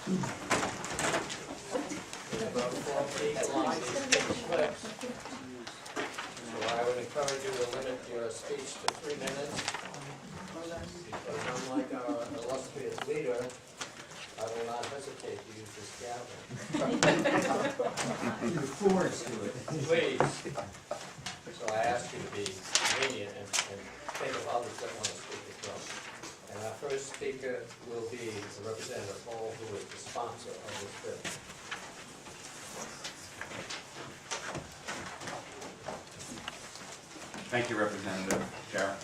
About 4 pages long, these 6 slips. So I would encourage you to limit your speech to 3 minutes. Because unlike our illustrious leader, I will not hesitate to use this gavel. You're forced to it. Please. So I ask you to be lenient and think of others that want to speak as well. And our first speaker will be the Representative Hall, who is the sponsor of this bill. Thank you, Representative Chair.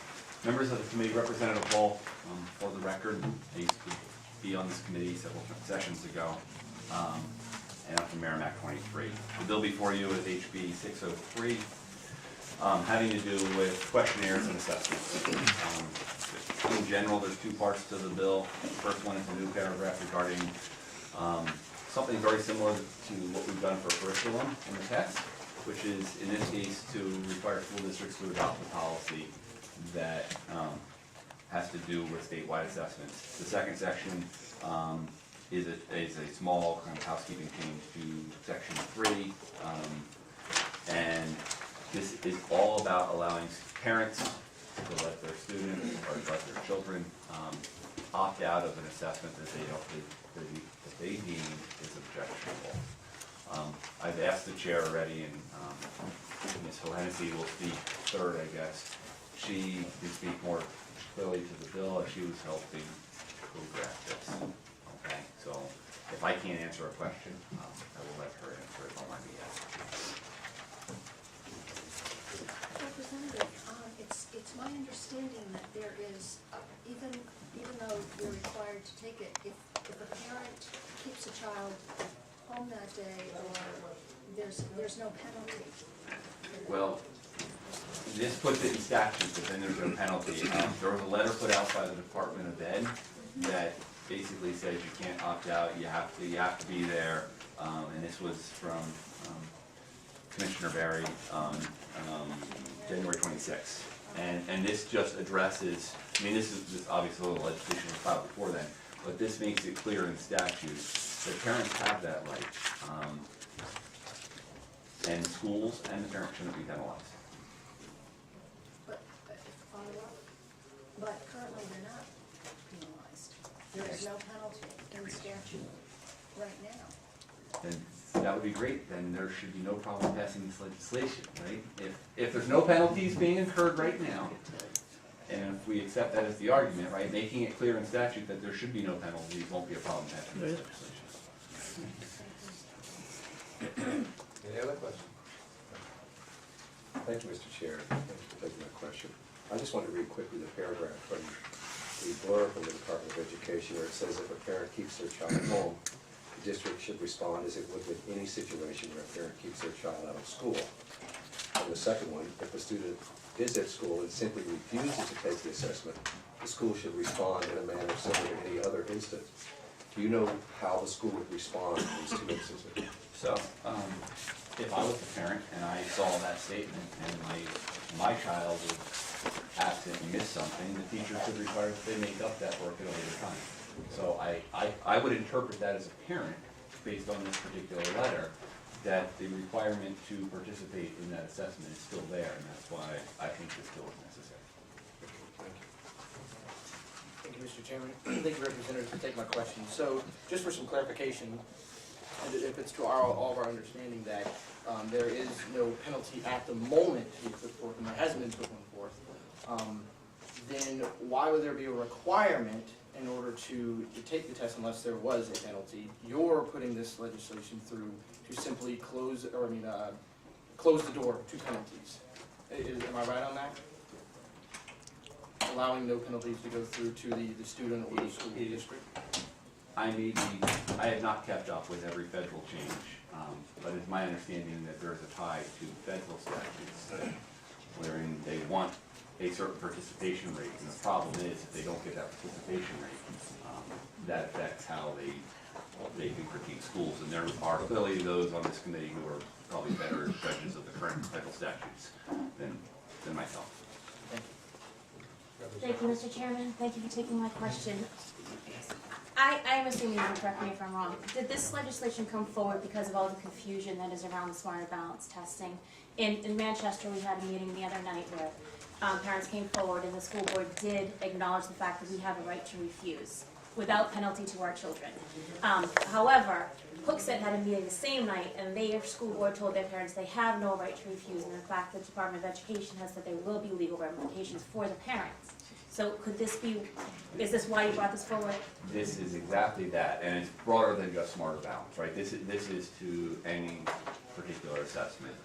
Members of the committee, Representative Hall, for the record, I used to be on this committee several sessions ago, and I'm from Merrimack 23. The bill before you is HB-603, having to do with questionnaires and assessments. In general, there's 2 parts to the bill. The first one is a new paragraph regarding something very similar to what we've done for curriculum in the text, which is, in this case, to require school districts to adopt a policy that has to do with statewide assessments. The second section is a small kind of housekeeping change to section 3, and this is all about allowing parents to let their students or let their children opt out of an assessment that they deem is objectionable. I've asked the chair already, and Ms. Hennessy will speak third, I guess. She can speak more clearly to the bill, as she was helping co-draft this. Okay, so if I can't answer a question, I will let her answer it on my behalf. Representative, it's my understanding that there is, even though you're required to take it, if a parent keeps a child home that day, or there's no penalty. Well, this puts it in statute, but then there's no penalty. There was a letter put out by the Department of Ed that basically says you can't opt out, you have to be there, and this was from Commissioner Barry on January 26th. And this just addresses, I mean, this is obviously the legislation was filed before then, but this makes it clear in statute that parents have that right, and schools and the parents shouldn't be penalized. But currently they're not penalized. There is no penalty in statute right now. Then that would be great, then there should be no problem passing this legislation, right? If there's no penalties being incurred right now, and if we accept that as the argument, right, making it clear in statute that there should be no penalties won't be a problem passing this legislation. Any other questions? Thank you, Mr. Chair. Thank you for taking my question. I just want to read quickly the paragraph from the blurb from the Department of Education where it says if a parent keeps their child home, the district should respond as it would with any situation where a parent keeps their child out of school. And the second one, if a student is at school and simply refuses to take the assessment, the school should respond in a manner similar to any other instance. Do you know how the school would respond in these 2 instances? So, if I was a parent and I saw that statement and my child would absent and miss something, the teacher could require that they make up that work at a later time. So I would interpret that as a parent, based on this particular letter, that the requirement to participate in that assessment is still there, and that's why I think this bill is necessary. Thank you, Mr. Chairman. Thank you, Representative, for taking my question. So, just for some clarification, and if it's to all of our understanding that there is no penalty at the moment to be put forth, and there hasn't been put one forth, then why would there be a requirement in order to take the test unless there was a penalty? You're putting this legislation through to simply close the door to penalties. Am I right on that? Allowing no penalties to go through to the student or the school district? I have not kept up with every federal change, but it's my understanding that there's a tie to federal statutes wherein they want a certain participation rate, and the problem is if they don't get that participation rate, that affects how they can critique schools, and there are clearly those on this committee who are probably better judges of the current federal statutes than myself. Thank you. Thank you, Mr. Chairman. Thank you for taking my question. I am assuming, you can correct me if I'm wrong, did this legislation come forward because of all the confusion that is around the smarter balance testing? In Manchester, we had a meeting the other night where parents came forward and the school board did acknowledge the fact that we have a right to refuse without penalty to our children. However, Hooksett had a meeting the same night, and their school board told their parents they have no right to refuse, and in fact, the Department of Education has said there will be legal ramifications for the parents. So could this be, is this why you brought this forward? This is exactly that, and it's broader than just smarter balance, right? This is to any particular assessment,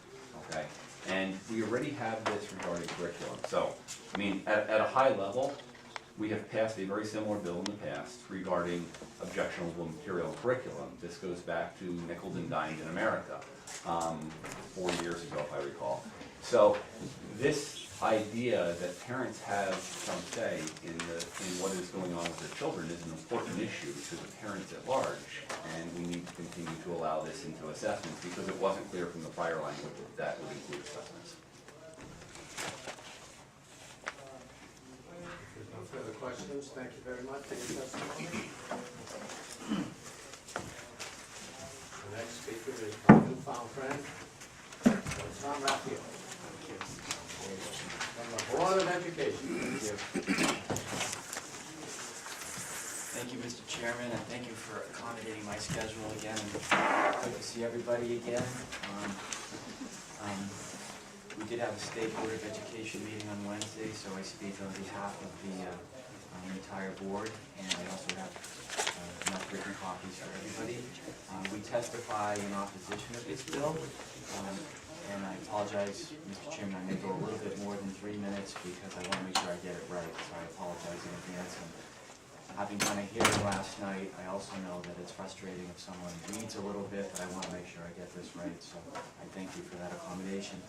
okay? And we already have this regarding curriculum. So, I mean, at a high level, we have passed a very similar bill in the past regarding objectionable material and curriculum. This goes back to Nichols and Dined in America, 4 years ago, if I recall. So this idea that parents have some say in what is going on with their children is an important issue to the parents at large, and we need to continue to allow this into assessments because it wasn't clear from the prior language that would include assessments. No further questions, thank you very much for your testimony. The next speaker is my newfound friend, Tom Raphael, from the Board of Education. Thank you, Mr. Chairman, and thank you for accommodating my schedule again. Good to see everybody again. We did have a State Board of Education meeting on Wednesday, so I speak on behalf of the entire board, and I also have enough written copies for everybody. We testify in opposition of this bill, and I apologize, Mr. Chairman, I may go a little bit more than 3 minutes because I want to make sure I get it right, so I apologize in advance. And having done a hearing last night, I also know that it's frustrating if someone reads a little bit, but I want to make sure I get this right, so I thank you for that accommodation.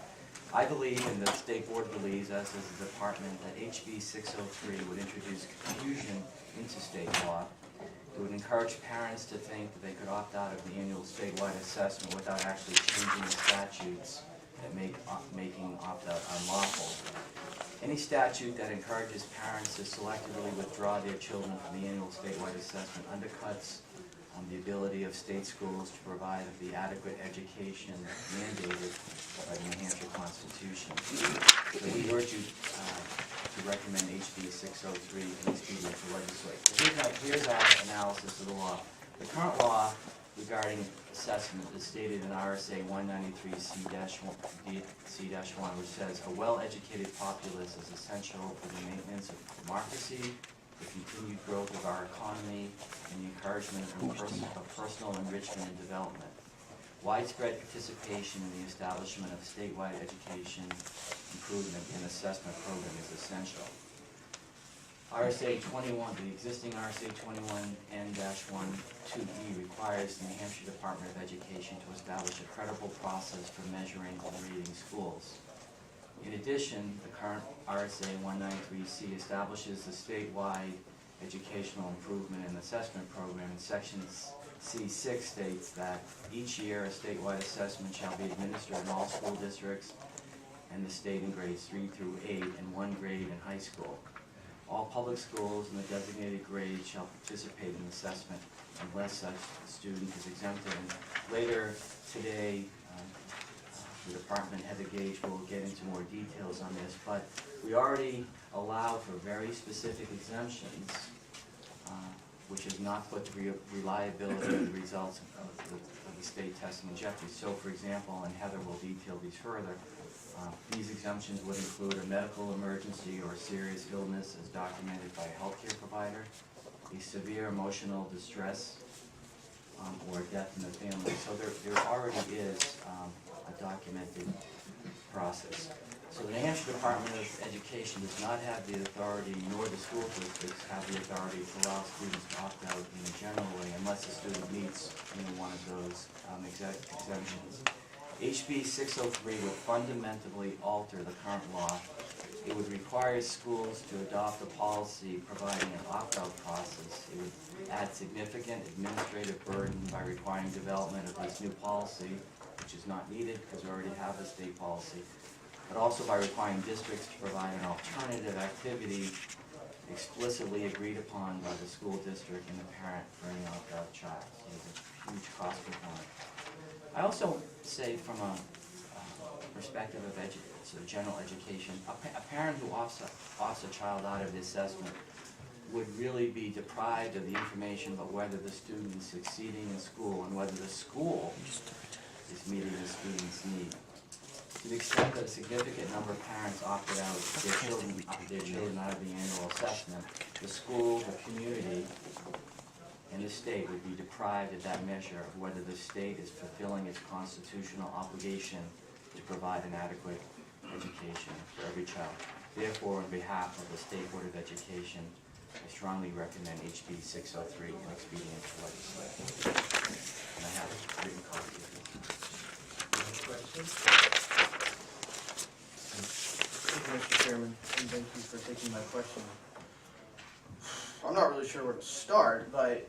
I believe, and the State Board believes, as does the Department, that HB-603 would introduce confusion into state law. It would encourage parents to think that they could opt out of the annual statewide assessment without actually changing the statutes that make making opt-out unlawful. Any statute that encourages parents to selectively withdraw their children from the annual statewide assessment undercuts the ability of state schools to provide the adequate education mandated by the New Hampshire Constitution. So we urge you to recommend HB-603 and this meeting to legislate. Here's our analysis of the law. The current law regarding assessment is stated in RSA 193C-1, which says, a well-educated populace is essential for the maintenance of democracy, the continued growth of our economy, and the encouragement of personal enrichment and development. Widespread participation in the establishment of statewide education improvement and assessment program is essential. RSA 21, the existing RSA 21N-1(2)E requires the New Hampshire Department of Education to establish a credible process for measuring and rating schools. In addition, the current RSA 193C establishes the statewide educational improvement and assessment program, and Section C6 states that each year a statewide assessment shall be administered in all school districts and the state in grades 3 through 8 and 1 grade in high school. All public schools in the designated grade shall participate in assessment unless such student is exempted. And later today, the department, Heather Gage, will get into more details on this, but we already allow for very specific exemptions, which is not put the reliability of the results of the state testing in jeopardy. So, for example, and Heather will detail these further, these exemptions would include a medical emergency or serious illness as documented by a healthcare provider, a severe emotional distress, or death in the family. So there already is a documented process. So the New Hampshire Department of Education does not have the authority, nor the school districts have the authority to allow students to opt out in a general way unless the student meets one of those exemptions. HB 603 would fundamentally alter the current law. It would require schools to adopt a policy providing an opt-out process. It would add significant administrative burden by requiring development of this new policy, which is not needed because we already have a state policy, but also by requiring districts to provide an alternative activity explicitly agreed upon by the school district and the parent for any opt-out child. So there's a huge cost component. I also say from a perspective of sort of general education, a parent who opts a child out of the assessment would really be deprived of the information about whether the student is succeeding in school and whether the school is meeting the student's need. To the extent that a significant number of parents opted out their children out of the annual assessment, the school, the community, and the state would be deprived of that measure of whether the state is fulfilling its constitutional obligation to provide an adequate education for every child. Therefore, on behalf of the State Board of Education, I strongly recommend HB-603 and expedient legislation. And I have a written copy of it. Any questions? Thank you, Mr. Chairman, and thank you for taking my question. I'm not really sure where to start, but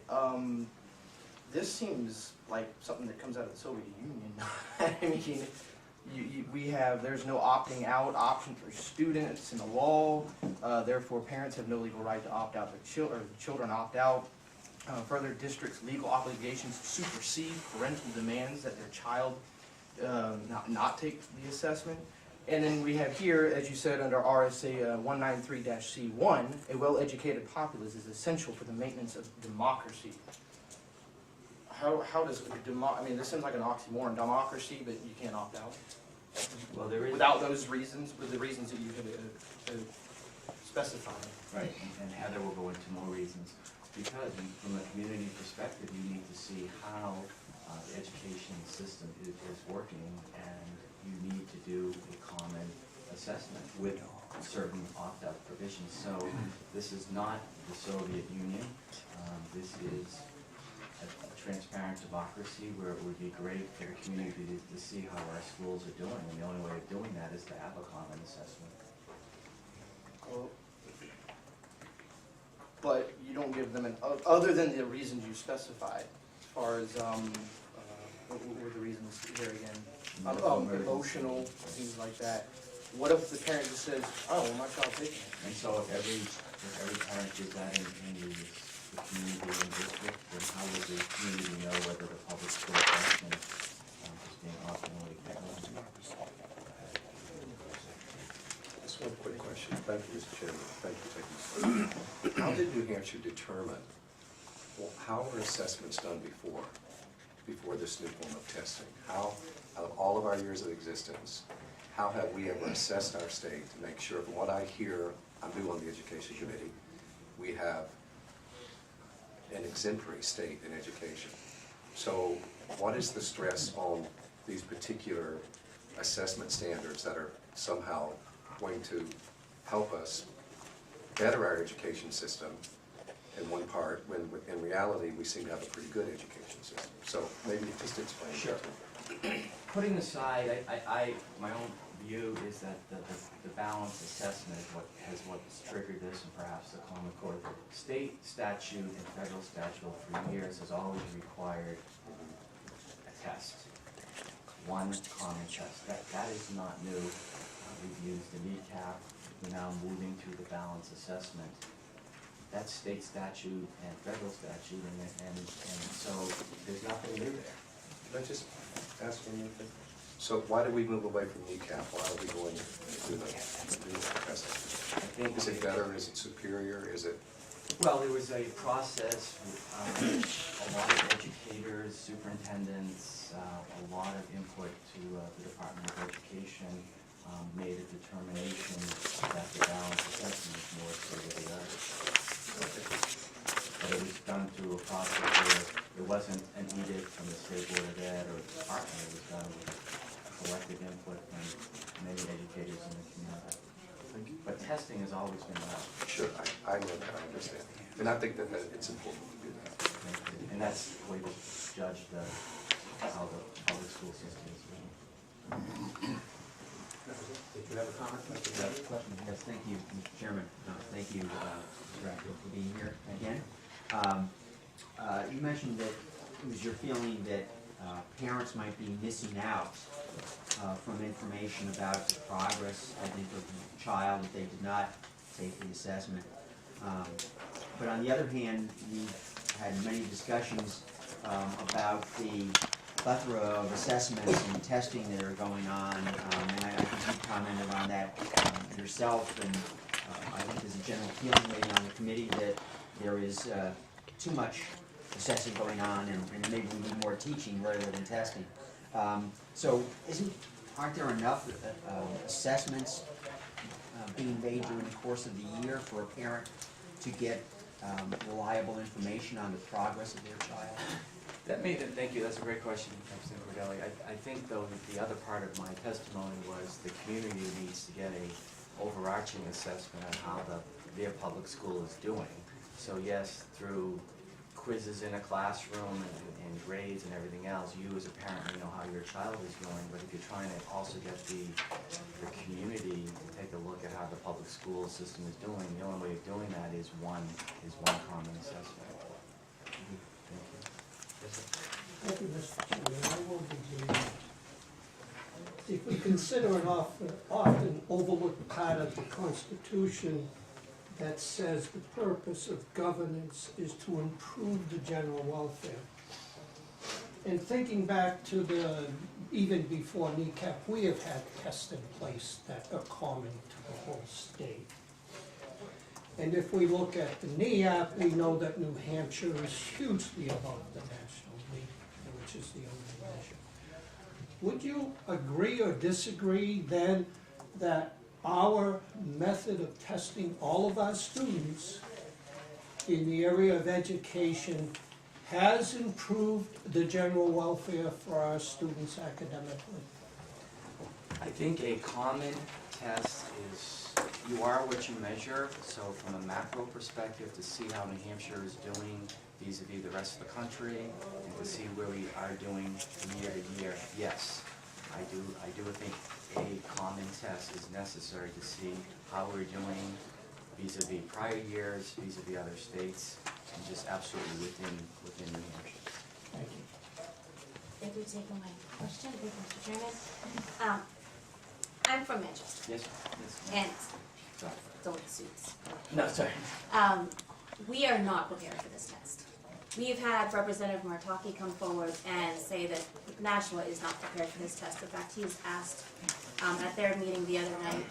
this seems like something that comes out of the Soviet Union. I mean, there's no opting out option for students in the law. Therefore, parents have no legal right to opt out their children opt out. Further, districts' legal obligations supersede parental demands that their child not take the assessment. And then we have here, as you said, under RSA 193-C1, a well-educated populace is essential for the maintenance of democracy. How does I mean, this seems like an oxymoron, democracy, but you can't opt out? Well, there is... Without those reasons, with the reasons that you could specify. Right, and Heather will go into more reasons. Because from a community perspective, you need to see how the education system is working, and you need to do a common assessment with certain opt-out provisions. So this is not the Soviet Union. This is a transparent democracy where it would be great for the community to see how our schools are doing, and the only way of doing that is to have a common assessment. Well, but you don't give them other than the reasons you specified, as far as, what were the reasons here again? Emotional, things like that. What if the parent just says, oh, well, my child's taking it? And so if every parent did that in the community and district, then how would the community know whether the public school function is being optimally kept? Just one quick question. Thank you, Mr. Chairman. Thank you for taking this question. How did New Hampshire determine, well, how were assessments done before this new form of testing? How, out of all of our years of existence, how have we ever assessed our state to make sure, from what I hear, I'm new on the Education Committee, we have an exemplary state in education. So what is the stress on these particular assessment standards that are somehow going to help us better our education system in one part, when in reality we seem to have a pretty good education system? So maybe just explain. Sure. Putting aside, my own view is that the balanced assessment is what's triggered this, and perhaps the Common Core. State statute and federal statute for years has always required a test, one common test. That is not new. We've used the NECAP. We're now moving to the balanced assessment. That's state statute and federal statute, and so there's nothing new there. Can I just ask one more thing? So why did we move away from NECAP? Why are we going to do the testing? Is it better? Is it superior? Is it? Well, there was a process, a lot of educators, superintendents, a lot of input to the Department of Education made a determination that the balanced assessment is more state-of-the-art. But it was done through a process where it wasn't an edict from the State Board of Ed or the department. It was done with collective input from many educators in the community. But testing has always been done. Sure, I know that, I understand. And I think that it's important to do that. And that's the way to judge how the public school system is doing. Did you have a comment, Mr. Chairman? Yes, thank you, Mr. Chairman. Thank you, Mr. Rackfield, for being here again. You mentioned that it was your feeling that parents might be missing out from information about the progress, I think, of the child if they did not take the assessment. But on the other hand, we've had many discussions about the plethora of assessments and testing that are going on, and I think you commented on that yourself, and I think there's a general feeling maybe on the committee that there is too much assessing going on, and maybe we need more teaching rather than testing. So aren't there enough assessments being made during the course of the year for a parent to get reliable information on the progress of their child? Thank you, that's a great question, Representative Cordelli. I think though that the other part of my testimony was the community needs to get a overarching assessment on how their public school is doing. So yes, through quizzes in a classroom and grades and everything else, you as a parent may know how your child is doing, but if you're trying to also get the community to take a look at how the public school system is doing, the only way of doing that is one common assessment. Thank you, Mr. Chairman. I will begin. If we consider an often overlooked part of the Constitution that says the purpose of governance is to improve the general welfare. And thinking back to even before NECAP, we have had tests in place that are common to the whole state. And if we look at the NEAP, we know that New Hampshire is hugely above the national league, which is the only measure. Would you agree or disagree then that our method of testing all of our students in the area of education has improved the general welfare for our students academically? I think a common test is you are what you measure, so from a macro perspective to see how New Hampshire is doing vis-a-vis the rest of the country and to see where we are doing year to year, yes. I do think a common test is necessary to see how we're doing vis-a-vis prior years, vis-a-vis other states, and just absolutely within New Hampshire. Thank you. Thank you for taking my question, thank you, Mr. Chairman. I'm from Manchester, Yes, and sorry. don't suits. No, sorry. We are not prepared for this test. We've had Representative Murtaki come forward and say that Nashua is not prepared for this test. In fact, he's asked at their meeting the other night,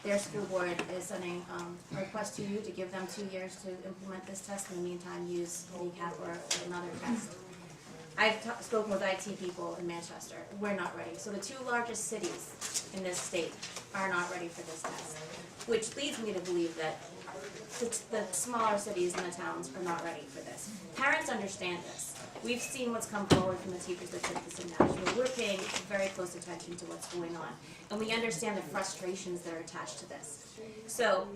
their school board is sending a request to you to give them 2 years to implement this test. In the meantime, use NECAP or another test. I've spoken with IT people in Manchester. We're not ready. So the two largest cities in this state are not ready for this test, which leads me to believe that the smaller cities and the towns are not ready for this. Parents understand this. We've seen what's come forward from the teachers that took this in Nashville. We're paying very close attention to what's going on, and we understand the frustrations that are attached to this. So,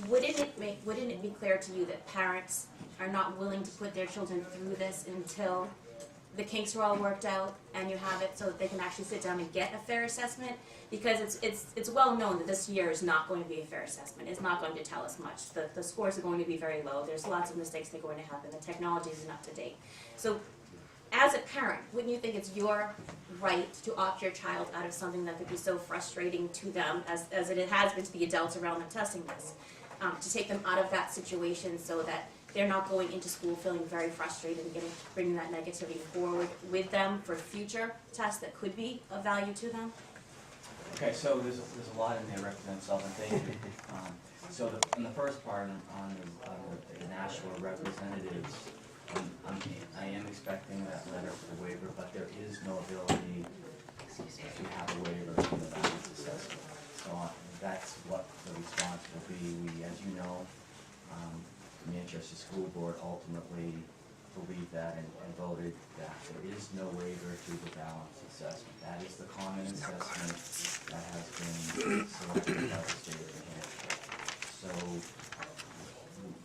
wouldn't it be clear to you that parents are not willing to put their children through this until the kinks are all worked out and you have it so that they can actually sit down and get a fair assessment? Because it's well known that this year is not going to be a fair assessment. It's not going to tell us much. The scores are going to be very low. There's lots of mistakes that are going to happen. The technology isn't up to date. So as a parent, wouldn't you think it's your right to opt your child out of something that could be so frustrating to them as it has been to the adults around them testing this, to take them out of that situation so that they're not going into school feeling very frustrated and bringing that negativity forward with them for future tests that could be of value to them? Okay, so there's a lot in there, Representative Sullivan, thank you. So in the first part on the Nashua representatives, I am expecting that letter for the waiver, but there is no ability to have a waiver from the balance assessment. So that's what the response will be. We, as you know, the Manchester School Board ultimately believed that and voted that there is no waiver to the balance assessment. That is the common assessment that has been selected by the state of New Hampshire. So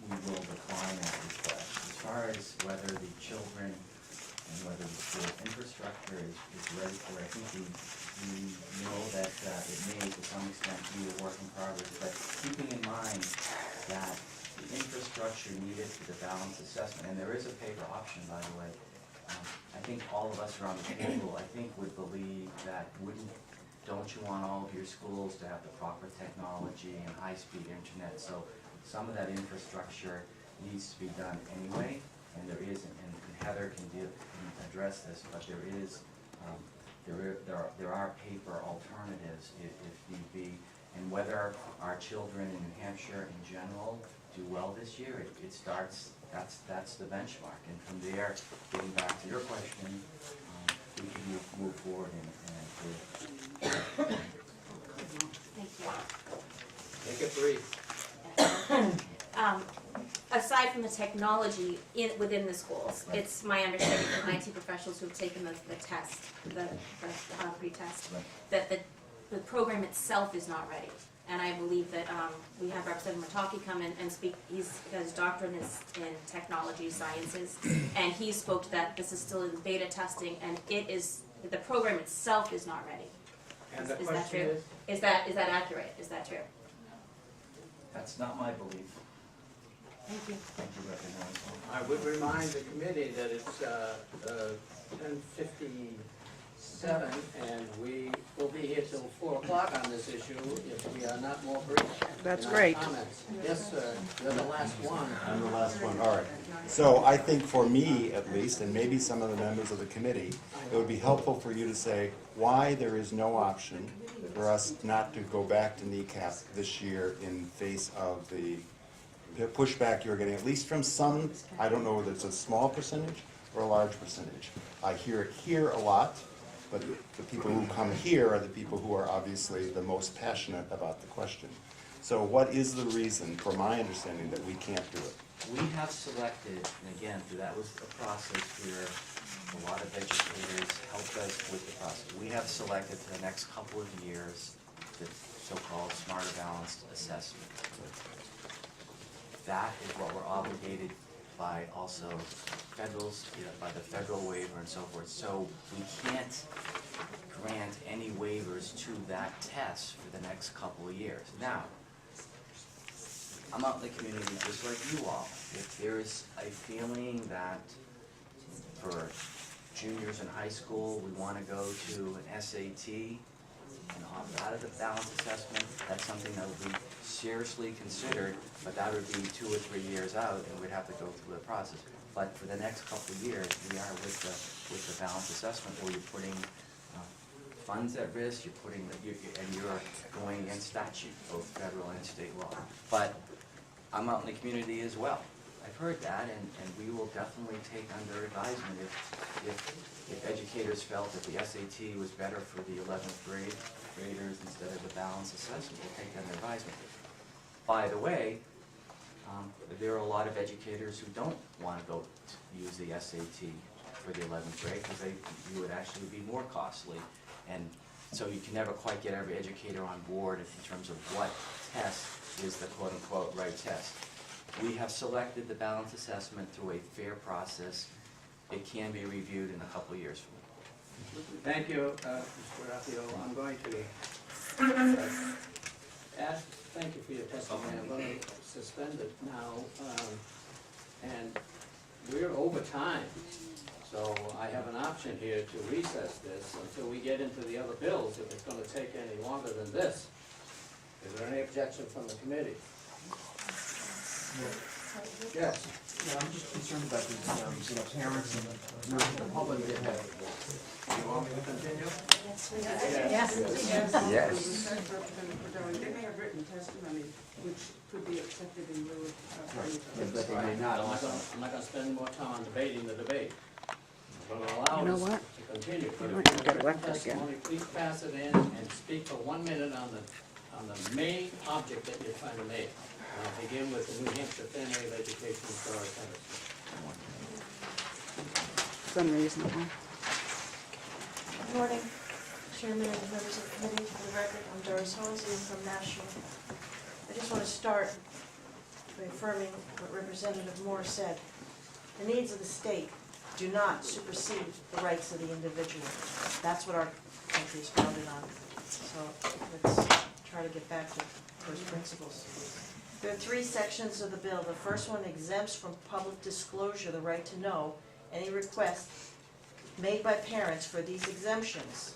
we will decline that request. As far as whether the children and whether the school infrastructure is ready for it, I think we know that it may to some extent be a work in progress, but keeping in mind that the infrastructure needed for the balance assessment, and there is a paper option, by the way. I think all of us around the table, I think, would believe that don't you want all of your schools to have the proper technology and high-speed internet? So some of that infrastructure needs to be done anyway, and there is, and Heather can address this, but there are paper alternatives if need be. And whether our children in New Hampshire in general do well this year, it starts, that's the benchmark. And from there, getting back to your question, we can move forward and improve. Thank you. Make it brief. Aside from the technology within the schools, it's my understanding from IT professionals who have taken the test, the pre-test, that the program itself is not ready. And I believe that we have Representative Mataki come in and speak. His doctorate is in technology sciences, and he spoke to that this is still in beta testing, and the program itself is not ready. And the Is that question true? is? Is that accurate? Is that true? That's not my belief. Thank you. Thank you, Representative. I would remind the committee that it's 10:57, and we will be here till 4 o'clock on this issue if we are not more brief. That's in our great. comments. Yes, sir, you're the last one. I'm the last one, all right. So I think for me, at least, and maybe some of the members of the committee, it would be helpful for you to say why there is no option for us not to go back to NECAP this year in face of the pushback you're getting, at least from some, I don't know whether it's a small percentage or a large percentage. I hear it here a lot, but the people who come here are the people who are obviously the most passionate about the question. So what is the reason, from my understanding, that we can't do it? We have selected, and again, that was a process where a lot of educators helped us with the process. We have selected for the next couple of years the so-called Smarter Balanced Assessment. That is what we're obligated by also by the federal waiver and so forth. So we can't grant any waivers to that test for the next couple of years. Now, I'm out in the community just like you all. If there's a feeling that for juniors in high school, we want to go to an SAT and opt out of the balance assessment, that's something that would be seriously considered, but that would be 2 or 3 years out, and we'd have to go through the process. But for the next couple of years, we are with the balance assessment, where you're putting funds at risk, you're going against statute, both federal and state law. But I'm out in the community as well. I've heard that, and we will definitely take under advisement if educators felt that the SAT was better for the 11th graders instead of the balance assessment, we'll take under advisement. By the way, there are a lot of educators who don't want to go use the SAT for the 11th grade because you would actually be more costly. And so you can never quite get every educator on board in terms of what test is the quote-unquote right test. We have selected the balance assessment through a fair process. It can be reviewed in a couple of years from now. Thank you, Mr. Raffio. I'm going to thank you for your testimony. I'm going to suspend it now. And we're over time, so I have an option here to recess this until we get into the other bills, if it's going to take any longer than this. Is there any objection from the committee? Yes. Yeah, I'm just concerned about these, parents and members of the public that have. You want me to continue? Yes. Yes. They may have written testimony which could be accepted in lieu of. But they may not I'm also. not going to spend more time on debating the debate. I'm going to allow You know us what? to continue. But You if might you get have written elected again. testimony, please pass it in and speak for 1 minute on the main object that you're trying to make. And I'll begin with the New Hampshire Family of Education Historic Centers. It's unreasonable. Good morning, Chairman and members of the committee. For the record, I'm Doris Hornsey, I'm from National. I just want to start by affirming what Representative Moore said. The needs of the state do not supersede the rights of the individual. That's what our country is founded on. So let's try to get back to first principles. There are 3 sections of the bill. The first one exempts from public disclosure the right to know any requests made by parents for these exemptions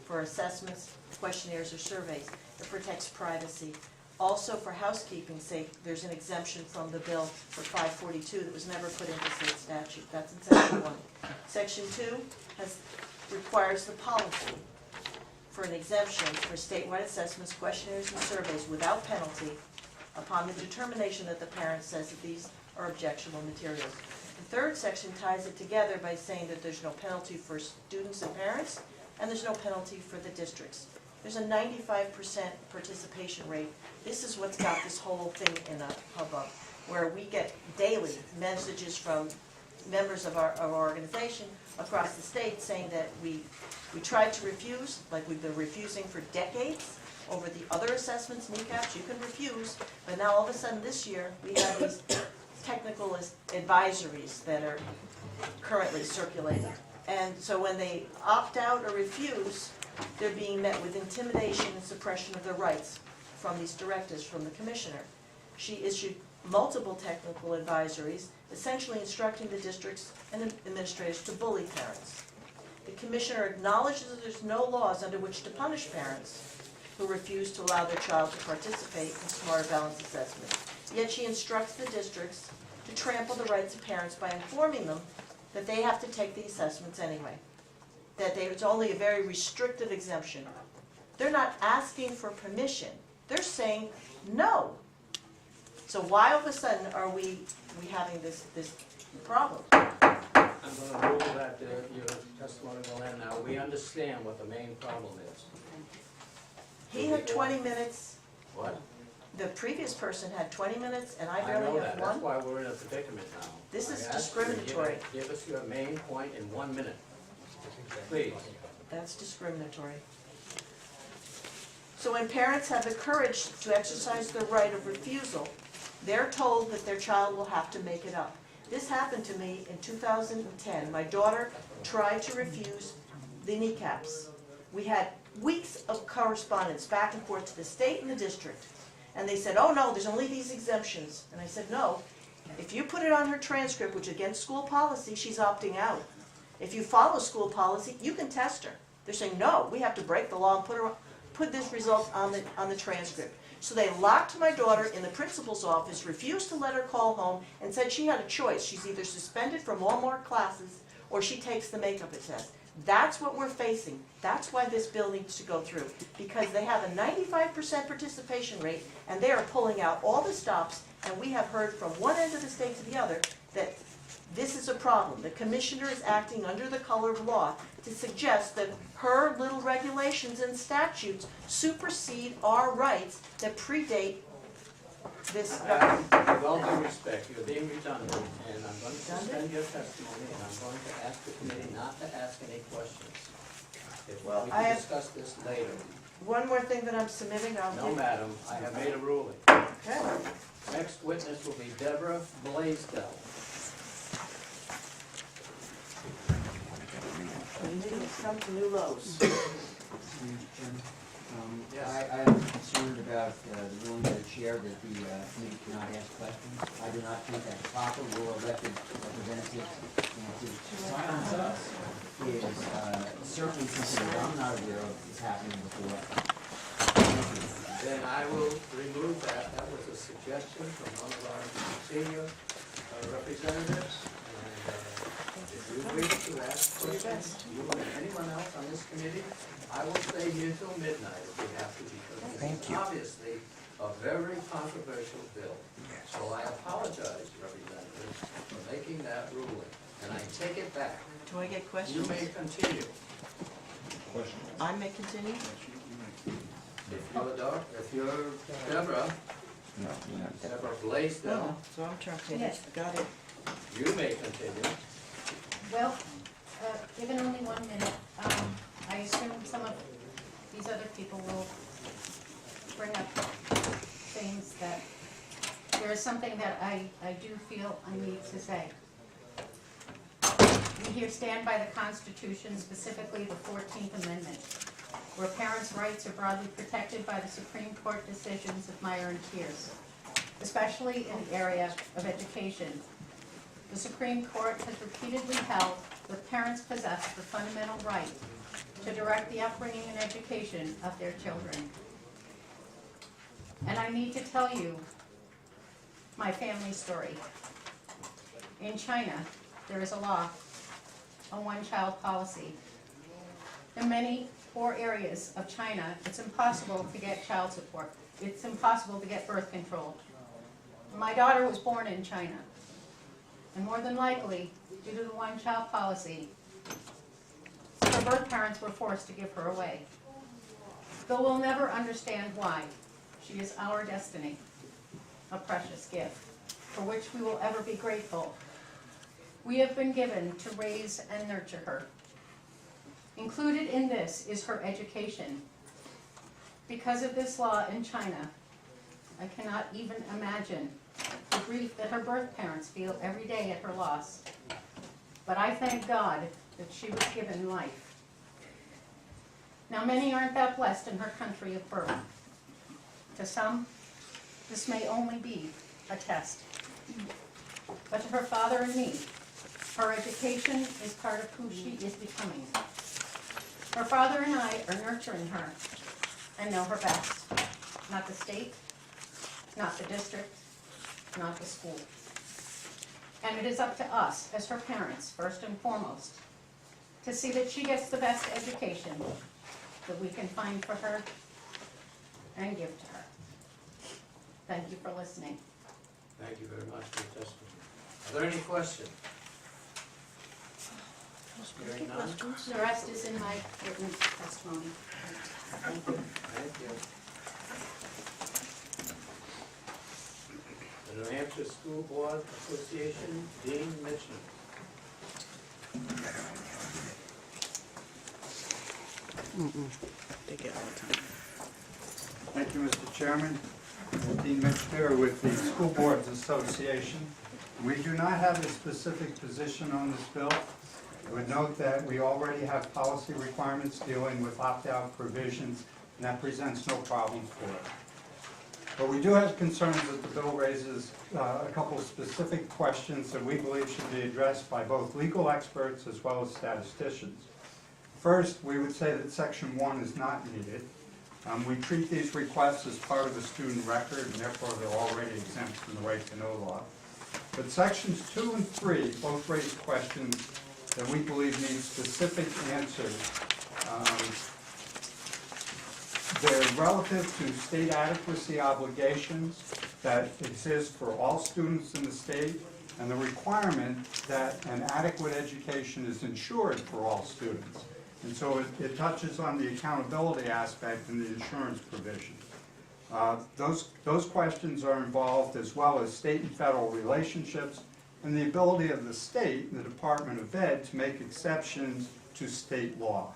for assessments, questionnaires, or surveys. It protects privacy Also, for housekeeping's sake, there's an exemption from the bill for 542 that was never put into state statute. That's in section 1. Section 2 requires the policy for an exemption for statewide assessments, questionnaires, and surveys without penalty upon the determination that the parent says that these are objectionable materials. The third section ties it together by saying that there's no penalty for students and parents, and there's no penalty for the districts. There's a 95% participation rate. This is what's got this whole thing in a hubbub, where we get daily messages from members of our organization across the state saying that we tried to refuse, like we've been refusing for decades over the other assessments, kneecaps, you can refuse, but now all of a sudden this year, we have these technical advisories that are currently circulating. And so when they opt out or refuse, they're being met with intimidation and suppression of their rights from these directives from the commissioner. She issued multiple technical advisories, essentially instructing the districts and administrators to bully parents. The commissioner acknowledges that there's no laws under which to punish parents who refuse to allow their child to participate in smarter balanced assessment. Yet she instructs the districts to trample the rights of parents by informing them that they have to take the assessments anyway, that it's only a very restrictive exemption. They're not asking for permission, they're saying no. So why all of a sudden are we having this problem? I'm going to rule that your testimony will end now. We understand what the main problem is. He had 20 minutes, What? the previous person had 20 minutes, and I I know barely that, have that's one. why we're in a predicament now. This is I asked you to discriminatory. give us your main point in 1 minute. Please. That's discriminatory. So when parents have the courage to exercise their right of refusal, they're told that their child will have to make it up. This happened to me in 2010. My daughter tried to refuse the kneecaps. We had weeks of correspondence back and forth to the state and the district. And they said, oh no, there's only these exemptions. And I said, no, if you put it on her transcript, which against school policy, she's opting out. If you follow school policy, you can test her. They're saying, no, we have to break the law and put this result on the transcript. So they locked my daughter in the principal's office, refused to let her call home, and said she had a choice. She's either suspended from all more classes or she takes the makeup test. That's what we're facing. That's why this bill needs to go through, because they have a 95% participation rate and they are pulling out all the stops, and we have heard from one end of the state to the other that this is a problem. The commissioner is acting under the color of law to suggest that her little regulations and statutes supersede our rights that predate this. With all due respect, you're being redundant, and I'm going to suspend your testimony, and I'm going to ask the committee not to ask any questions. If Well, we I can have- discuss this later. One more thing that I'm submitting, I'll No, give. madam, I have made a ruling. Okay. Next witness will be Deborah Blaisdell. Come to new lows. Yes. I am concerned about the ruling of the chair that the committee cannot ask questions. I do not think that's proper. We're elected representatives, and to silence us is certainly something that I'm not aware of is happening before. Then I will remove that. That was a suggestion from one of our senior representatives. And if you wish to ask questions, you and anyone else on this committee, I will stay here till midnight if we have to, because this is obviously a very controversial bill. So I apologize, representatives, for making that ruling, and I take it back. Do I get You questions? may continue. I may continue? If you're Deborah, Deborah Blaisdell, So I'm trying, yes, got it. you may continue. Well, given only 1 minute, I assume some of these other people will bring up things that, there is something that I do feel I need to say. We here stand by the Constitution, specifically the 14th Amendment, where parents' rights are broadly protected by the Supreme Court decisions of Meyer and Pierce, especially in the area of education. The Supreme Court has repeatedly held that parents possess the fundamental right to direct the upbringing and education of their children. And I need to tell you my family story. In China, there is a law, a one-child policy. In many poor areas of China, it's impossible to get child support. It's impossible to get birth control. My daughter was born in China, and more than likely, due to the one-child policy, her birth parents were forced to give her away. Though we'll never understand why, she is our destiny, a precious gift, for which we will ever be grateful. We have been given to raise and nurture her. Included in this is her education. Because of this law in China, I cannot even imagine the grief that her birth parents feel every day at her loss. But I thank God that she was given life. Now, many aren't that blessed in her country of birth. To some, this may only be a test. But to her father and me, her education is part of who she is becoming. Her father and I are nurturing her and know her best. Not the state, not the district, not the school. And it is up to us, as her parents, first and foremost, to see that she gets the best education that we can find for her and give to her. Thank you for listening. Thank you very much for your testimony. Are there any questions? Hearing none? The rest is in my written testimony. Thank you. Thank you. The New Hampshire School Board Association, Dean Mitchell. Thank you, Mr. Chairman. Dean Mitch here with the School Boards Association. We do not have a specific position on this bill. I would note that we already have policy requirements dealing with opt-out provisions, and that presents no problem for us. But we do have concerns that the bill raises a couple of specific questions that we believe should be addressed by both legal experts as well as statisticians. First, we would say that Section 1 is not needed. We treat these requests as part of a student record, and therefore they're already exempt from the right to know law. But Sections 2 and 3 both raise questions that we believe need specific answers. They're relative to state adequacy obligations that exist for all students in the state, and the requirement that an adequate education is ensured for all students. And so it touches on the accountability aspect in the insurance provision. Those questions are involved, as well as state and federal relationships and the ability of the state, the Department of Ed, to make exceptions to state law.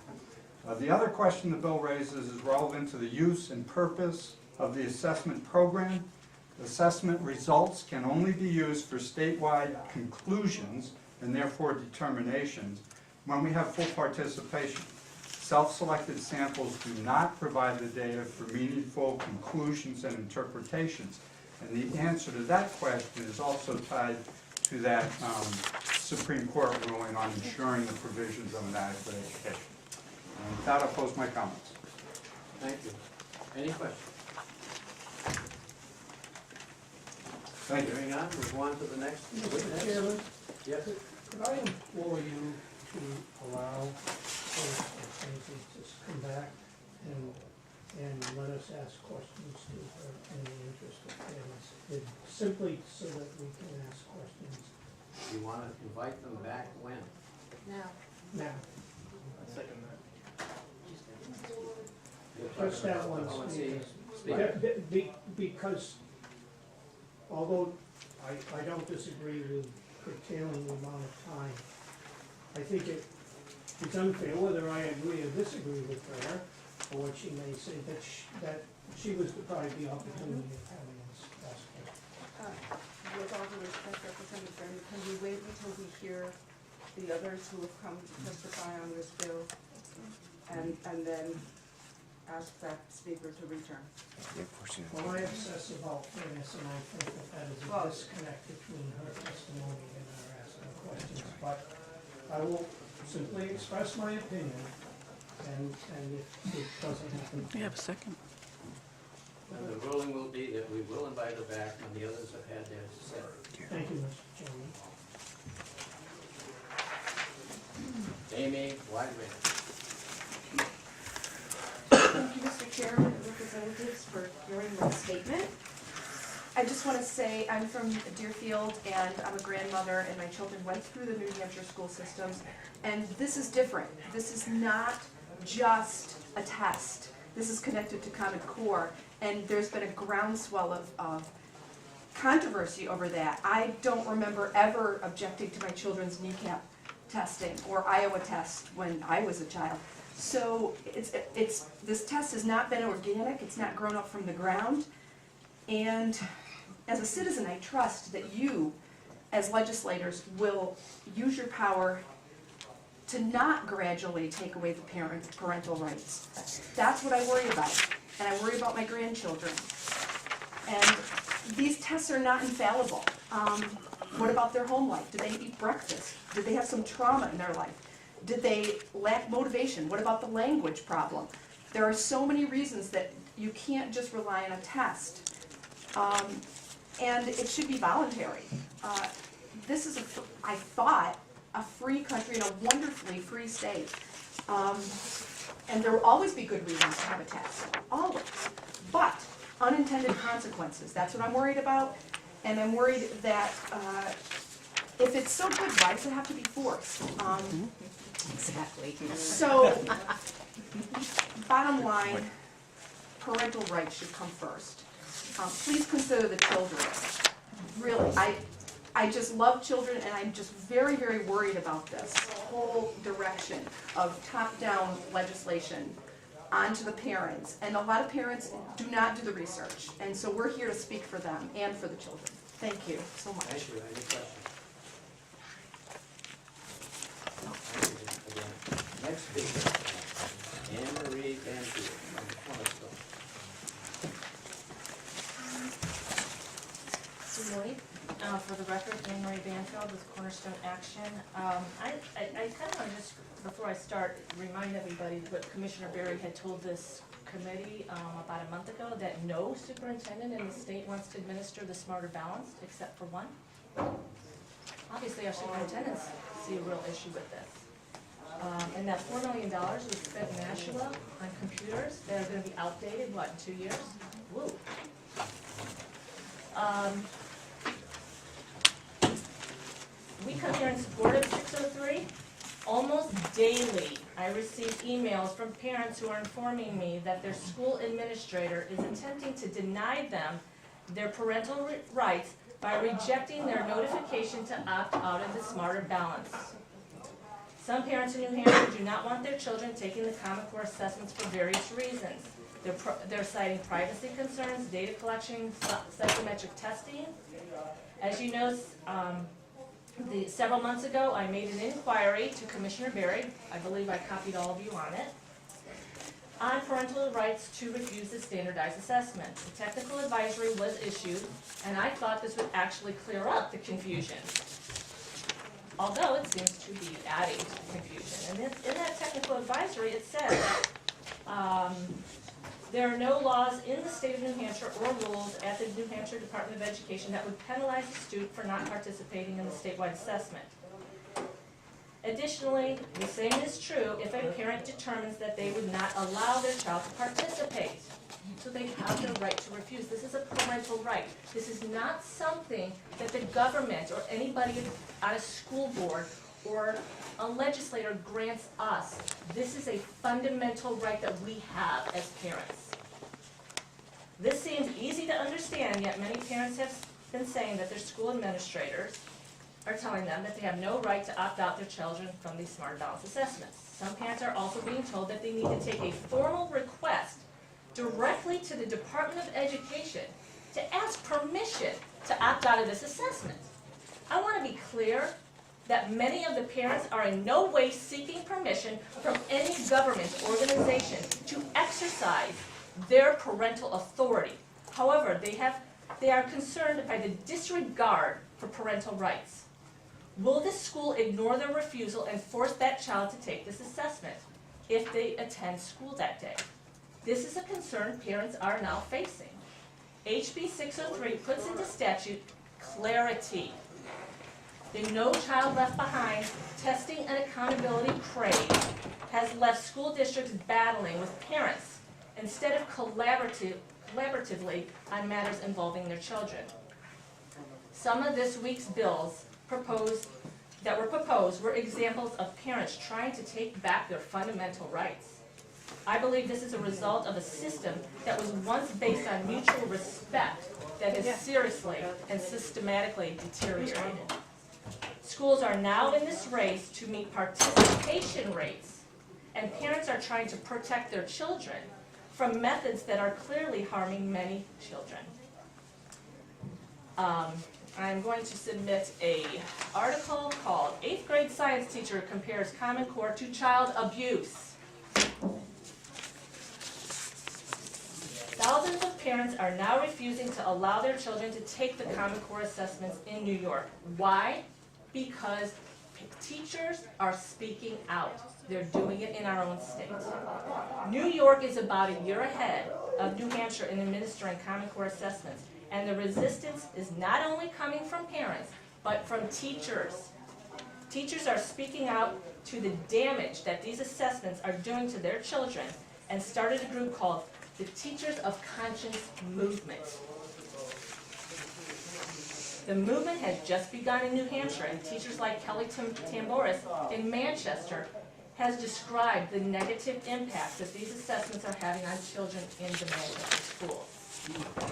The other question the bill raises is relevant to the use and purpose of the assessment program. Assessment results can only be used for statewide conclusions and therefore determinations when we have full participation. Self-selected samples do not provide the data for meaningful conclusions and interpretations. And the answer to that question is also tied to that Supreme Court ruling on ensuring the provisions of an adequate education. And with that, I'll close my comments. Thank you. Any questions? Thank you. Hearing none, we'll go on to the next Mr. witness. Chairman, Yes. could I implore you to allow folks at Tracy to come back and let us ask questions to her in the interest of fairness? Simply so that we can ask questions You want to invite them back when? Now. now. Second that. Just that one speaker. Speak. Because although I don't disagree with curtailing the amount of time, I think it's unfair whether I agree or disagree with her or what she may say, that she was deprived the opportunity of having us ask her. With all due respect, Representative Brennan, can we wait until we hear the others who have come to testify on this bill and then ask that speaker to return? Well, I obsess about fairness, and I think that is a disconnect between her testimony and our asking questions. But I will simply express my opinion, and if it doesn't happen. We have a second. And the ruling will be that we will invite her back when the others have had their say. Thank you, Mr. Chairman. Amy Wyman. Thank you, Mr. Chairman and representatives, for hearing my statement. I just want to say I'm from Deerfield and I'm a grandmother and my children went through the New Hampshire school systems, and this is different. This is not just a test. This is connected to Common Core, and there's been a groundswell of controversy over that. I don't remember ever objecting to my children's kneecap testing or Iowa test when I was a child. So this test has not been organic, it's not grown up from the ground, and as a citizen, I trust that you, as legislators, will use your power to not gradually take away the parental rights. That's what I worry about, and I worry about my grandchildren. And these tests are not infallible. What about their home life? Did they eat breakfast? Did they have some trauma in their life? Did they lack motivation? What about the language problem? There are so many reasons that you can't just rely on a test. And it should be voluntary. This is, I thought, a free country and a wonderfully free state. And there will always be good reasons to have a test, always. But unintended consequences, that's what I'm worried about. And I'm worried that if it's so good, why does it have to be forced? Exactly. So, bottom line, parental rights should come first. Please consider the children. Really, I just love children, and I'm just very, very worried about this whole direction of top-down legislation onto the parents. And a lot of parents do not do the research, and so we're here to speak for them and for the children. Thank you so much. Thank you. Any questions? No. Thank you. Next speaker, Anne Marie Banfield from Cornerstone. Good morning. For the record, Anne Marie Banfield with Cornerstone Action. I kind of want to just, before I start, remind everybody what Commissioner Berry had told this committee about a month ago, that no superintendent in the state wants to administer the Smarter Balance except for one. Obviously, our superintendents see a real issue with this. And that $4 million was spent in Nashua on computers that are going to be outdated, what, in 2 years? Woo. We come here in support of 603. Almost daily, I receive emails from parents who are informing me that their school administrator is attempting to deny them their parental rights by rejecting their notification to opt out of the Smarter Balance. Some parents in New Hampshire do not want their children taking the Common Core assessments for various reasons. They're citing privacy concerns, data collection, psychometric testing. As you know, several months ago, I made an inquiry to Commissioner Berry, I believe I copied all of you on it, on parental rights to refuse the standardized assessment. The technical advisory was issued, and I thought this would actually clear up the confusion, although it seems to be adding to the confusion. And in that technical advisory, it said that there are no laws in the state of New Hampshire or rules at the New Hampshire Department of Education that would penalize a student for not participating in the statewide assessment. Additionally, the same is true if a parent determines that they would not allow their child to participate. So they have the right to refuse. This is a parental right. This is not something that the government or anybody on a school board or a legislator grants us. This is a fundamental right that we have as parents. This seems easy to understand, yet many parents have been saying that their school administrators are telling them that they have no right to opt out their children from these Smarter Balance assessments. Some parents are also being told that they need to take a formal request directly to the Department of Education to ask permission to opt out of this assessment. I want to be clear that many of the parents are in no way seeking permission from any government organization to exercise their parental authority. However, they are concerned by the disregard for parental rights. Will the school ignore their refusal and force that child to take this assessment if they attend school that day? This is a concern parents are now facing. HB-603 puts into statute clarity. The No Child Left Behind testing and accountability craze has left school districts battling with parents instead of collaboratively on matters involving their children. Some of this week's bills that were proposed were examples of parents trying to take back their fundamental rights. I believe this is a result of a system that was once based on mutual respect that has seriously and systematically deteriorated. Schools are now in this race to meet participation rates, and parents are trying to protect their children from methods that are clearly harming many children. I'm going to submit an article called 8th Grade Science Teacher Compares Common Core to Child Abuse. Thousands of parents are now refusing to allow their children to take the Common Core assessments in New York. Why? Because teachers are speaking out. They're doing it in our own state. New York is about a year ahead of New Hampshire in administering Common Core assessments, and the resistance is not only coming from parents, but from teachers. Teachers are speaking out to the damage that these assessments are doing to their children, and started a group called the Teachers of Conscience Movement. The movement has just begun in New Hampshire, and teachers like Kelly Tamboris in Manchester has described the negative impact that these assessments are having on children in the Manchester schools.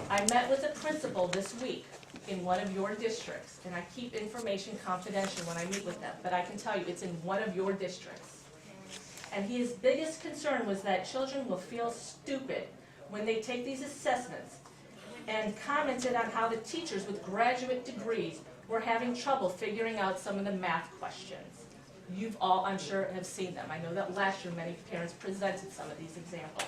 I met with a principal this week in one of your districts, and I keep information confidential when I meet with them, but I can tell you it's in one of your districts. And his biggest concern was that children will feel stupid when they take these assessments, and commented on how the teachers with graduate degrees were having trouble figuring out some of the math questions. You've all, I'm sure, have seen them. I know that last year many parents presented some of these examples.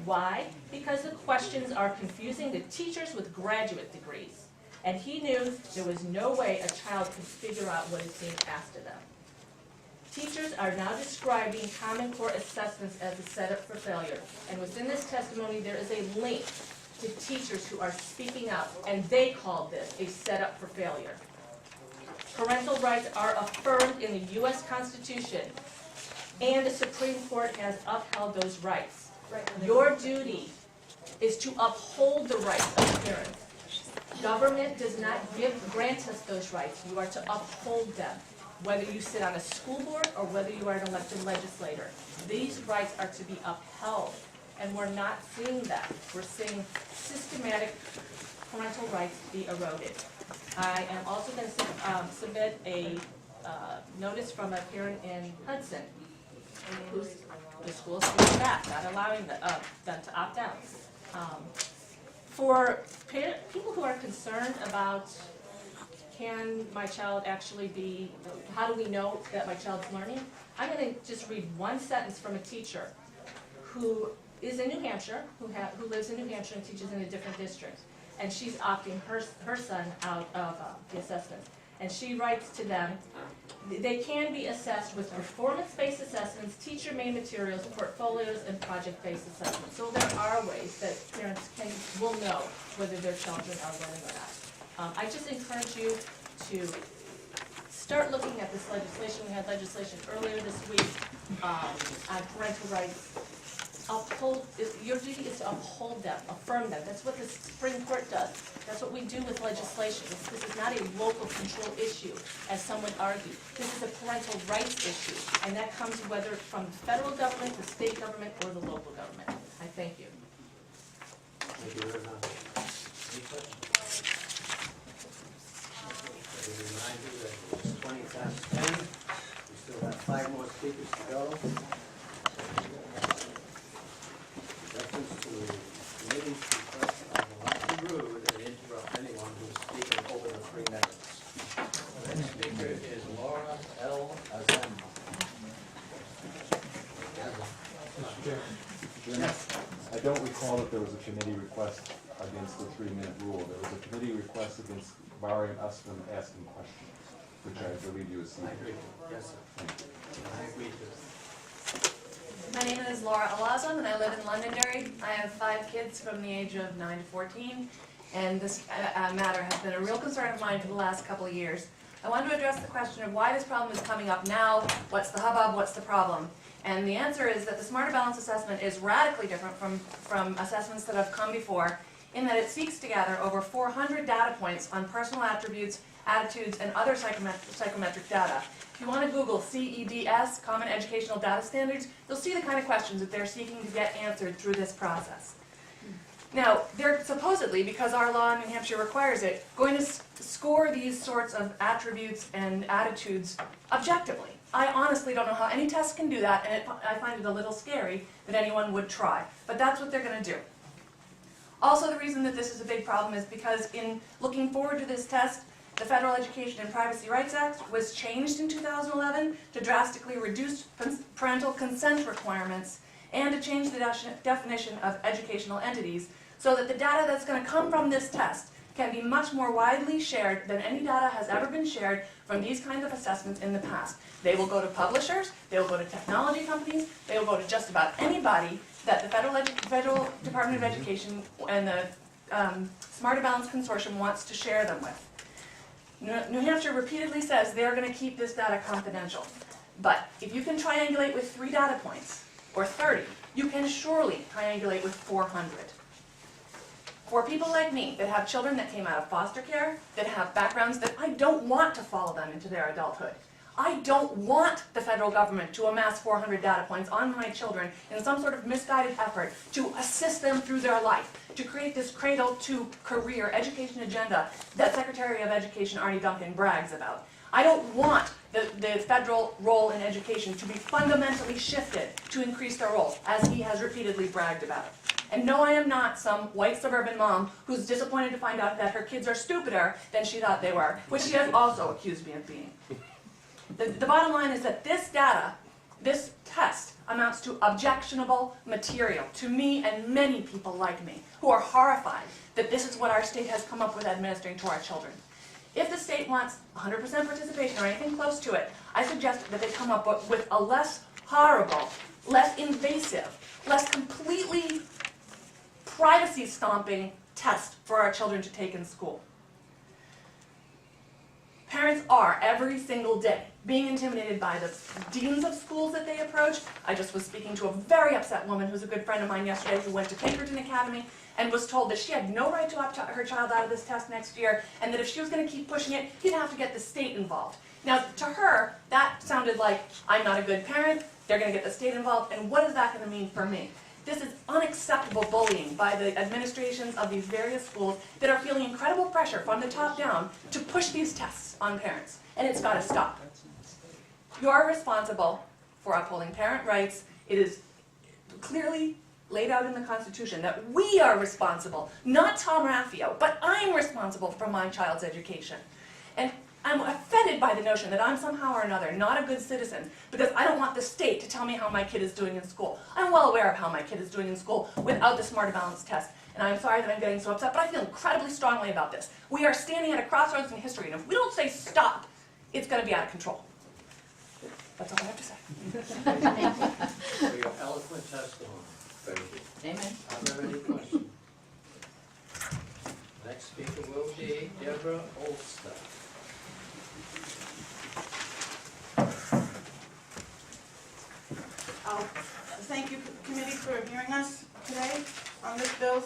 Why? Because the questions are confusing the teachers with graduate degrees. And he knew there was no way a child could figure out what is being asked of them. Teachers are now describing Common Core assessments as a setup for failure. And within this testimony, there is a link to teachers who are speaking out, and they call this a setup for failure. Parental rights are affirmed in the U.S. Constitution, and the Supreme Court has upheld those rights. Your duty is to uphold the rights of parents. Government does not grant us those rights. You are to uphold them, whether you sit on a school board or whether you are an elected legislator. These rights are to be upheld, and we're not seeing that. We're seeing systematic parental rights be eroded. I am also going to submit a notice from a parent in Hudson who's the school's pushing back, not allowing them to opt out. For people who are concerned about, can my child actually be, how do we know that my child's learning? I'm going to just read one sentence from a teacher who is in New Hampshire, who lives in New Hampshire and teaches in a different district. And she's opting her son out of the assessments. And she writes to them, they can be assessed with performance-based assessments, teacher-made materials, portfolios, and project-based assessments. So there are ways that parents will know whether their children are learning or not. I just encourage you to start looking at this legislation. We had legislation earlier this week on parental rights. Your duty is to uphold them, affirm them. That's what the Supreme Court does. That's what we do with legislation. This is not a local control issue, as some would argue. This is a parental rights issue, and that comes whether from the federal government, the state government, or the local government. I thank you. Thank you very much. Any questions? Let me remind you that it's 20 past 10. We still have 5 more speakers to go. Reference to committee's request, I will not be rude and interrupt anyone who is speaking over the 3 minutes. The next speaker is Laura L. Azam. Yes. I don't recall that there was a committee request against the 3-minute rule. There was a committee request against barring us from asking questions, which I believe you have seen. I agree. Yes, sir. Thank you. I agree to. My name is Laura Alazam, and I live in Londonderry. I have 5 kids from the age of 9 to 14, and this matter has been a real concern of mine for the last couple of years. I wanted to address the question of why this problem is coming up now, what's the hubbub, what's the problem? And the answer is that the Smarter Balance assessment is radically different from assessments that have come before, in that it seeks to gather over 400 data points on personal attributes, attitudes, and other psychometric data. If you want to Google CEDS, Common Educational Data Standards, you'll see the kind of questions that they're seeking to get answered through this process. Now, they're supposedly, because our law in New Hampshire requires it, going to score these sorts of attributes and attitudes objectively. I honestly don't know how any test can do that, and I find it a little scary that anyone would try. But that's what they're going to do. Also, the reason that this is a big problem is because in looking forward to this test, the Federal Education and Privacy Rights Act was changed in 2011 to drastically reduce parental consent requirements and to change the definition of educational entities so that the data that's going to come from this test can be much more widely shared than any data has ever been shared from these kinds of assessments in the past. They will go to publishers, they will go to technology companies, they will go to just about anybody that the Federal Department of Education and the Smarter Balance Consortium wants to share them with. New Hampshire repeatedly says they're going to keep this data confidential. But if you can triangulate with 3 data points, or 30, you can surely triangulate with 400. For people like me that have children that came out of foster care, that have backgrounds that I don't want to follow them into their adulthood, I don't want the federal government to amass 400 data points on my children in some sort of misguided effort to assist them through their life, to create this cradle-to-career education agenda that Secretary of Education Arnie Duncan brags about. I don't want the federal role in education to be fundamentally shifted to increase their role, as he has repeatedly bragged about. And no, I am not some white suburban mom who's disappointed to find out that her kids are stupider than she thought they were, which she has also accused me of being. The bottom line is that this data, this test, amounts to objectionable material to me and many people like me who are horrified that this is what our state has come up with administering to our children. If the state wants 100% participation or anything close to it, I suggest that they come up with a less horrible, less invasive, less completely privacy-stomping test for our children to take in school. Parents are, every single day, being intimidated by the deans of schools that they approach. I just was speaking to a very upset woman who's a good friend of mine yesterday who went to Pinkerton Academy and was told that she had no right to opt her child out of this test next year, and that if she was going to keep pushing it, he'd have to get the state involved. Now, to her, that sounded like, I'm not a good parent, they're going to get the state involved, and what is that going to mean for me? This is unacceptable bullying by the administrations of these various schools that are feeling incredible pressure from the top down to push these tests on parents, and it's got to stop. You're responsible for upholding parent rights. It is clearly laid out in the Constitution that we are responsible, not Tom Raffio, but I'm responsible for my child's education. And I'm offended by the notion that I'm somehow or another not a good citizen because I don't want the state to tell me how my kid is doing in school. I'm well aware of how my kid is doing in school without the Smarter Balance test, and I'm sorry that I'm getting so upset, but I feel incredibly strongly about this. We are standing at a crossroads in history, and if we don't say stop, it's going to be out of control. That's all I have to say. For your eloquent testimony. Thank you. Amen. Are there any questions? Next speaker will be Deborah Olster. Thank you, committee, for hearing us today on this bill,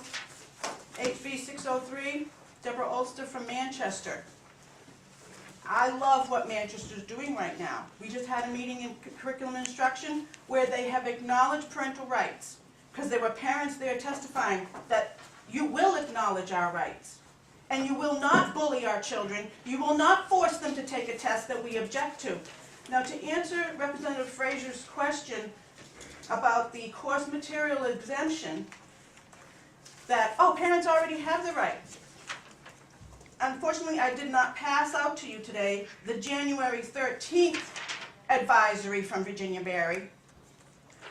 HB-603, Deborah Olster from Manchester. I love what Manchester's doing right now. We just had a meeting in curriculum instruction where they have acknowledged parental rights, because there were parents there testifying that you will acknowledge our rights, and you will not bully our children, you will not force them to take a test that we object to. Now, to answer Representative Frazier's question about the course material exemption, that, oh, parents already have the right. Unfortunately, I did not pass out to you today the January 13th advisory from Virginia Berry.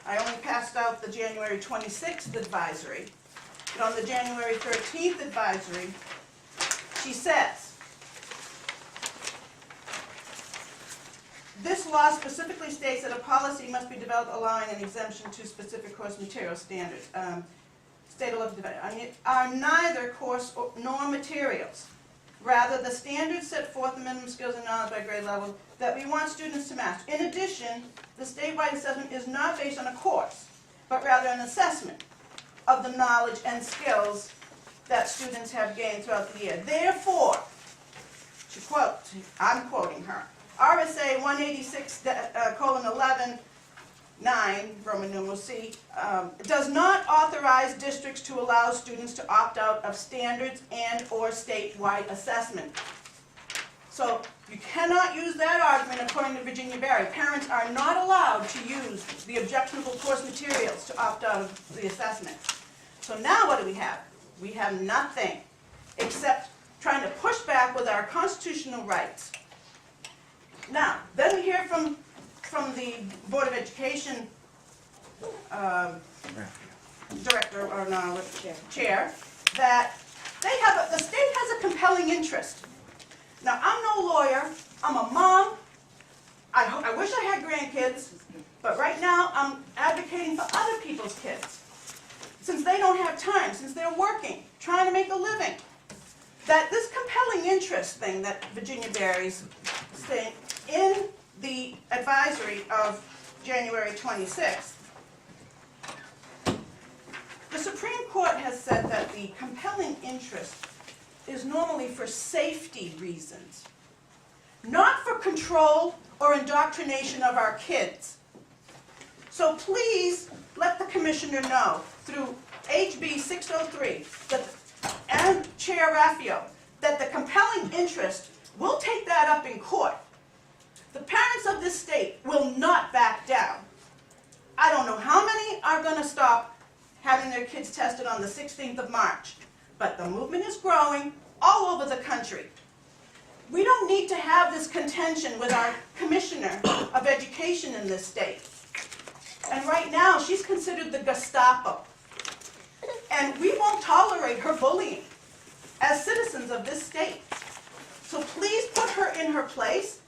I only passed out the January 26th advisory. But on the January 13th advisory, she says, this law specifically states that a policy must be developed allowing an exemption to specific course material standards. State elected development are neither course nor materials. Rather, the standards set forth the minimum skills and knowledge by grade level that we want students to master. In addition, the statewide assessment is not based on a course, but rather an assessment of the knowledge and skills that students have gained throughout the year. Therefore, she quotes, I'm quoting her, RSA 186:11, 9, Roman numeral C, does not authorize districts to allow students to opt out of standards and or statewide assessment. So you cannot use that argument according to Virginia Barry. Parents are not allowed to use the objectionable course materials to opt out of the assessment. So now what do we have? We have nothing except trying to push back with our constitutional rights. Now, then we hear from the Board of Education director, or no, chair, that the state has a compelling interest. Now, I'm no lawyer, I'm a mom, I wish I had grandkids, but right now I'm advocating for other people's kids. Since they don't have time, since they're working, trying to make a living, that this compelling interest thing that Virginia Barry's saying in the advisory of January 26th, the Supreme Court has said that the compelling interest is normally for safety reasons, not for control or indoctrination of our kids. So please let the commissioner know through HB-603 and Chair Raffio that the compelling interest, we'll take that up in court. The parents of this state will not back down. I don't know how many are going to stop having their kids tested on the 16th of March, but the movement is growing all over the country. We don't need to have this contention with our Commissioner of Education in this state. And right now, she's considered the Gestapo. And we won't tolerate her bullying as citizens of this state. So please put her in her place.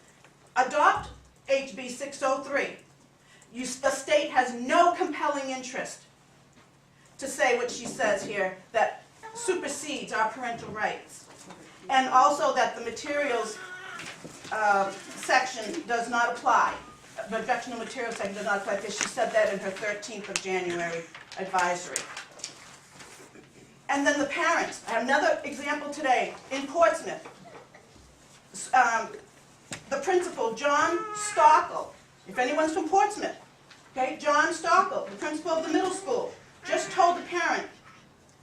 Adopt HB 603. The state has no compelling interest to say what she says here, that supersedes our parental rights. And also that the materials section does not apply. The objectionable materials section does not apply, because she said that in her 13th of January advisory. And then the parents. I have another example today in Portsmouth. The principal, John Stockel, if anyone's from Portsmouth, okay, John Stockel, the principal of the middle school, just told the parent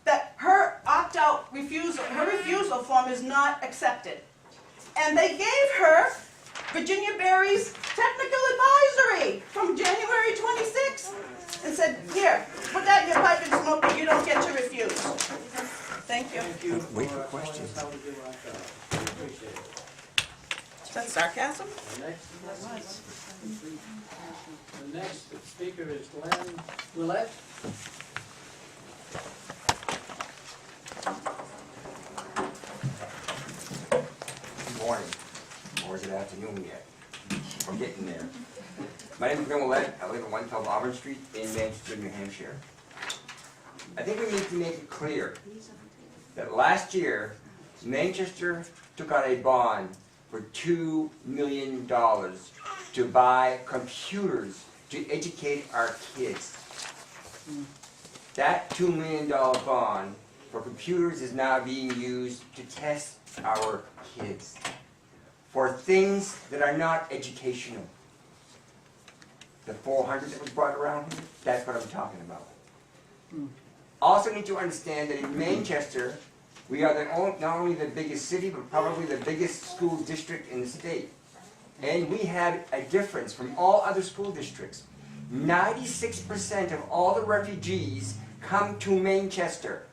that her opt-out refusal, her refusal form is not accepted. And they gave her Virginia Barry's technical advisory from January 26th and said, here, put that in your pipe and smoke it, you don't get to refuse. Thank you. Thank you Wait for questions. telling me like that. I appreciate it. Is that sarcasm? The next speaker is Glenn Willett. Good morning, or is it afternoon yet? We're getting there. My name is Glenn Willett. I live at 112 Auburn Street in Manchester, New Hampshire. I think we need to make it clear that last year, Manchester took out a bond for $2 million to buy computers to educate our kids. That $2 million bond for computers is now being used to test our kids for things that are not educational. The 400 that was brought around here, that's what I'm talking about. Also need to understand that in Manchester, we are not only the biggest city, but probably the biggest school district in the state. And we have a difference from all other school districts. 96% of all the refugees come to Manchester.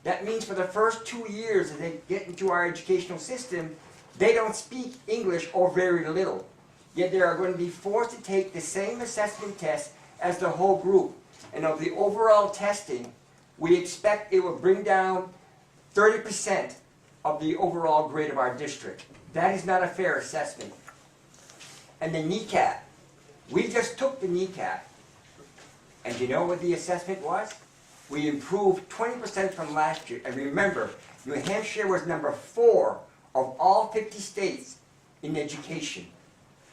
That means for the first 2 years that they get into our educational system, they don't speak English or very little. Yet they are going to be forced to take the same assessment test as the whole group. And of the overall testing, we expect it will bring down 30% of the overall grade of our district. That is not a fair assessment. and the kneecap. We just took the kneecap. And you know what the assessment was? We improved 20% from last year. And remember, New Hampshire was number 4 of all 50 states in education.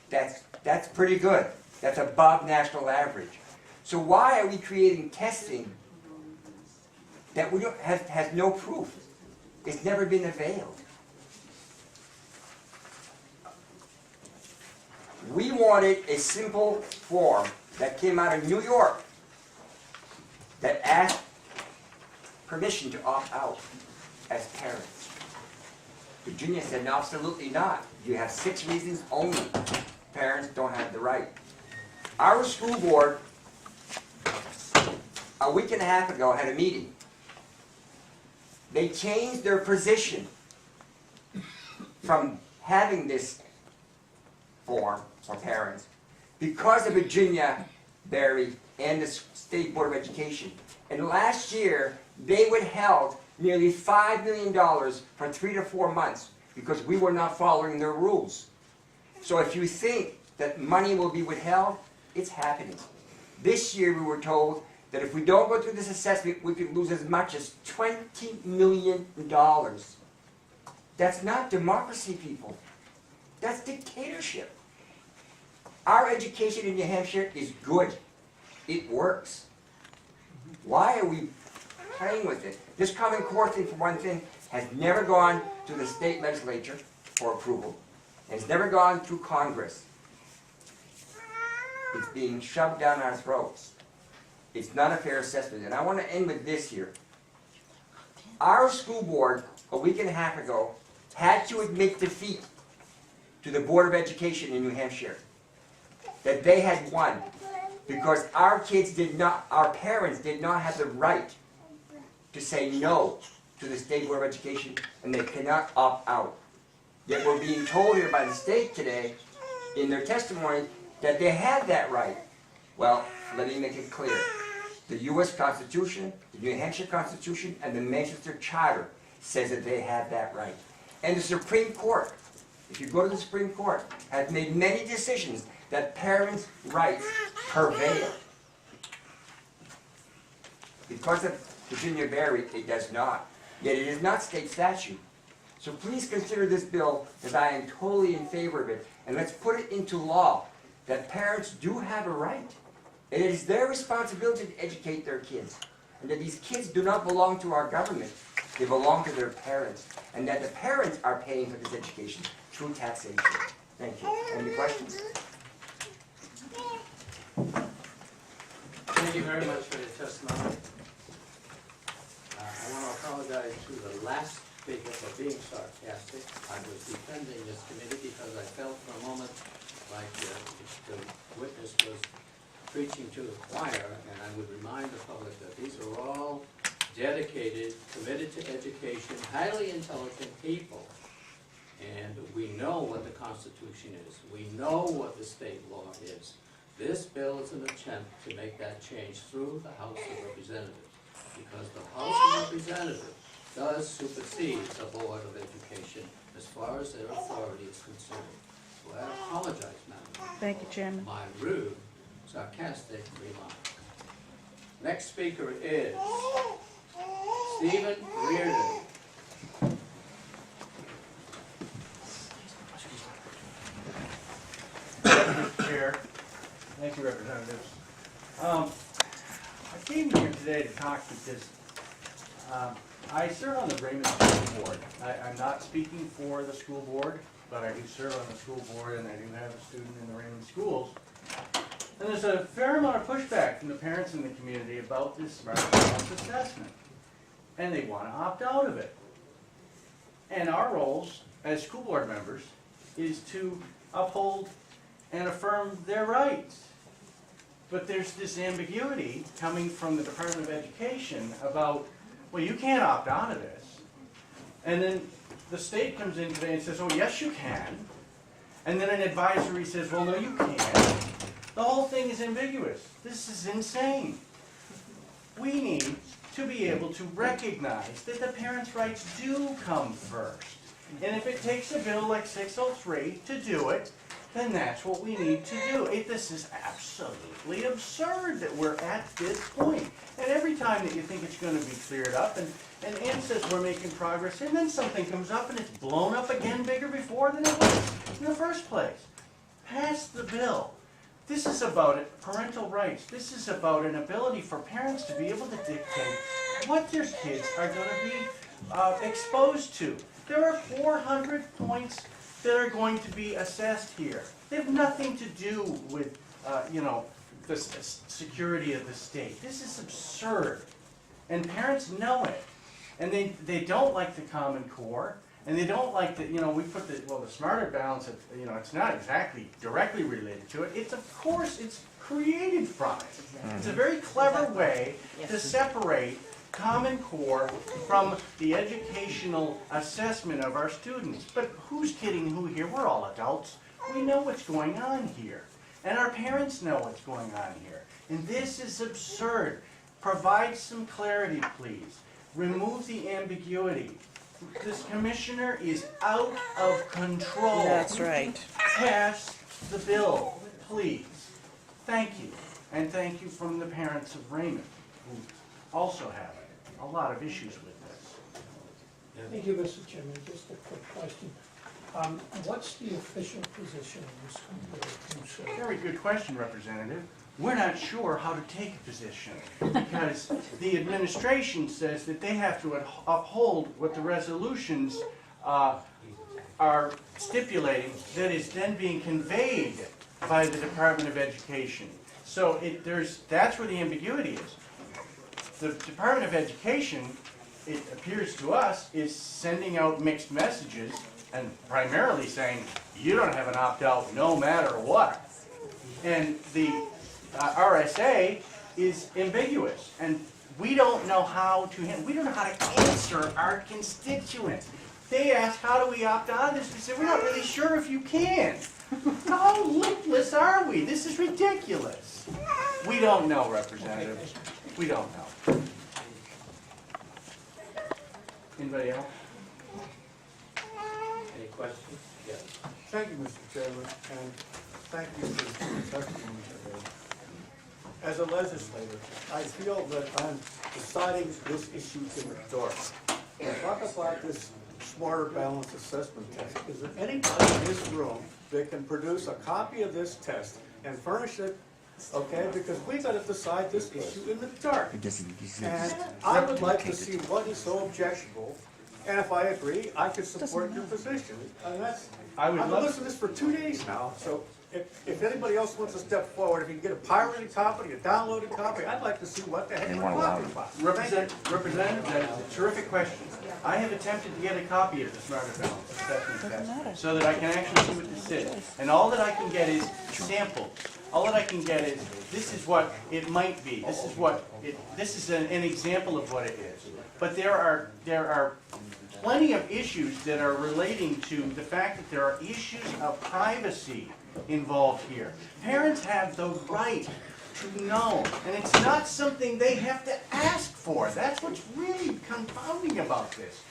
That's pretty good. That's above national average. So why are we creating testing that we don't has no proof? It's never been availed. We wanted a simple form that came out of New York that asked permission to opt out as parents. Virginia said, no, absolutely not. You have 6 reasons only. Parents don't have the right. Our school board, a week and a half ago, had a meeting. They changed their position from having this form for parents because of Virginia, Barry, and the State Board of Education. And last year, they withheld nearly $5 million for 3 to 4 months because we were not following their rules. So if you think that money will be withheld, it's happening. This year we were told that if we don't go through this assessment, we could lose as much as $20 million. That's not democracy, people. That's dictatorship. Our education in New Hampshire is good. It works. Why are we playing with it? This Common Core thing, for one thing, has never gone to the state legislature for approval. And it's never gone through Congress. It's being shoved down our throats. It's not a fair assessment. And I want to end with this here. Our school board, a week and a half ago, had to admit defeat to the Board of Education in New Hampshire. That they had won. Because our parents did not have the right to say no to the State Board of Education, and they cannot opt out. Yet we're being told here by the state today, in their testimony, that they have that right. Well, let me make it clear. The U.S. Constitution, the New Hampshire Constitution, and the Manchester Charter says that they have that right. And the Supreme Court, if you go to the Supreme Court, has made many decisions that parents' rights prevail. Because of Virginia Barry, it does not. Yet it is not state statute. So please consider this bill, as I am totally in favor of it, and let's put it into law that parents do have a right. And it is their responsibility to educate their kids. And that these kids do not belong to our government. They belong to their parents. And that the parents are paying for this education through taxation. Thank you. Any questions? Thank you very much for your testimony. I want to apologize to the last speaker for being sarcastic. I was defending this committee because I felt for a moment like the witness was preaching to the choir, and I would remind the public that these are all dedicated, committed to education, highly intelligent people. And we know what the Constitution is. We know what the state law is. This bill is an attempt to make that change through the House of Representatives, because the House of Representatives does supersede the Board of Education as far as their authority is concerned. So I apologize, Madam. Thank you, Chairman. My rude, sarcastic remark. Next speaker is Stephen Reardon. Mr. Chair, thank you, Representatives. I came here today to talk because I serve on the Raymond School Board. I'm not speaking for the school board, but I do serve on the school board, and I do have a student in the Raymond schools. And there's a fair amount of pushback from the parents in the community about this assessment, and they want to opt out of it. And our roles as school board members is to uphold and affirm their rights. But there's this ambiguity coming from the Department of Education about, well, you can't opt out of this. And then the state comes in today and says, oh, yes, you can. And then an advisory says, well, no, you can't. The whole thing is ambiguous. This is insane. We need to be able to recognize that the parents' rights do come first. And if it takes a bill like 603 to do it, then that's what we need to do. This is absolutely absurd that we're at this point. And every time that you think it's going to be cleared up, and Ann says we're making progress, and then something comes up and it's blown up again bigger before than it was in the first place. Pass the bill. This is about parental rights. This is about an ability for parents to be able to dictate what their kids are going to be exposed to. There are 400 points that are going to be assessed here. They have nothing to do with, the security of the state. This is absurd. And parents know it. And they don't like the Common Core. And they don't like the, we put the smarter balance, it's not exactly directly related to it. It's, of course, it's created from it. It's a very clever way to separate Common Core from the educational assessment of our students. But who's kidding who here? We're all adults. We know what's going on here. And our parents know what's going on here. And this is absurd. Provide some clarity, please. Remove the ambiguity. This commissioner is out of control. That's right. Pass the bill, please. Thank you. And thank you from the parents of Raymond, who also have a lot of issues with this. Thank you, Mr. Chairman. Just a quick question. What's the official position of the school board? Very good question, Representative. We're not sure how to take a position because the administration says that they have to uphold what the resolutions are stipulating that is then being conveyed by the Department of Education. So that's where the ambiguity is. The Department of Education, it appears to us, is sending out mixed messages and primarily saying, you don't have an opt-out no matter what. And the RSA is ambiguous, and we don't know how to answer our constituents. They ask, how do we opt out of this? We say, we're not really sure if you can. How lipless are we? This is ridiculous. We don't know, Representative. We don't know. Anybody else? Any questions? Yes. Thank you, Mr. Chairman, and thank you for your testimony today. As a legislator, I feel that I'm deciding this issue in the dark. When I talk about this smarter balance assessment test, is there anybody in this room that can produce a copy of this test and furnish it, okay, because we got to decide this issue in the dark. And I would like to see what is so objectionable, and if I agree, I could support your position. And I've been listening to this for 2 days now, so if anybody else wants to step forward, if you can get a pirated copy, a downloaded copy, I'd like to see what the heck we're talking about. Representative, that is a terrific question. I have attempted to get a copy of the Smarter Balance Assessment Test so that I can actually see what this is. And all that I can get is samples. All that I can get is, this is what it might be. This is an example of what it is. But there are plenty of issues that are relating to the fact that there are issues of privacy involved here. Parents have the right to know, and it's not something they have to ask for. That's what's really confounding about this.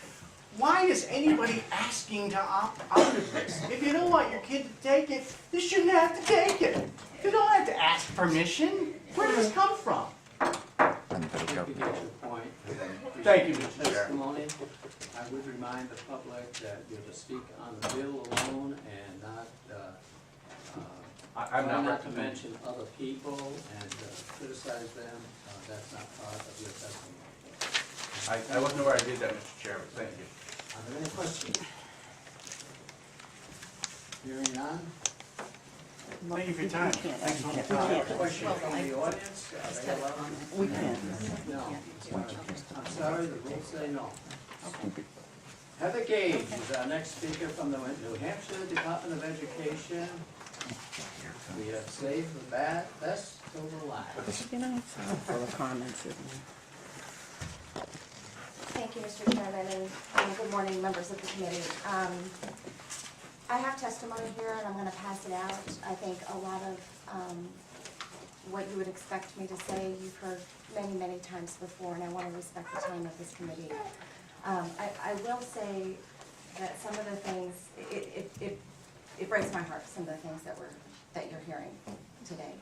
Why is anybody asking to opt out of this? If you don't want your kid to take it, you shouldn't have to take it. You don't have to ask permission. Where does this come from? I think you get your point. Thank you, Mr. Chair. Testimony. I would remind the public that you're to speak on the bill alone and not, I'm try not not to mention other people and criticize them. That's not part of your testimony. I wasn't aware I did that, Mr. Chairman. Thank you. Are there any questions? Hearing none? Thank you for your time. Thanks for your time. Question from the audience? We can't. No. I'm sorry, the rules say no. Heather Gage is our next speaker from the New Hampshire Department of Education. We have saved the best till the last. For the comments. Thank you, Mr. Chairman, and good morning, members of the committee. I have testimony here, and I'm going to pass it out. I think a lot of what you would expect me to say, you've heard many, many times before, and I want to respect the time of this committee. I will say that some of the things, it breaks my heart, some of the things that you're hearing today.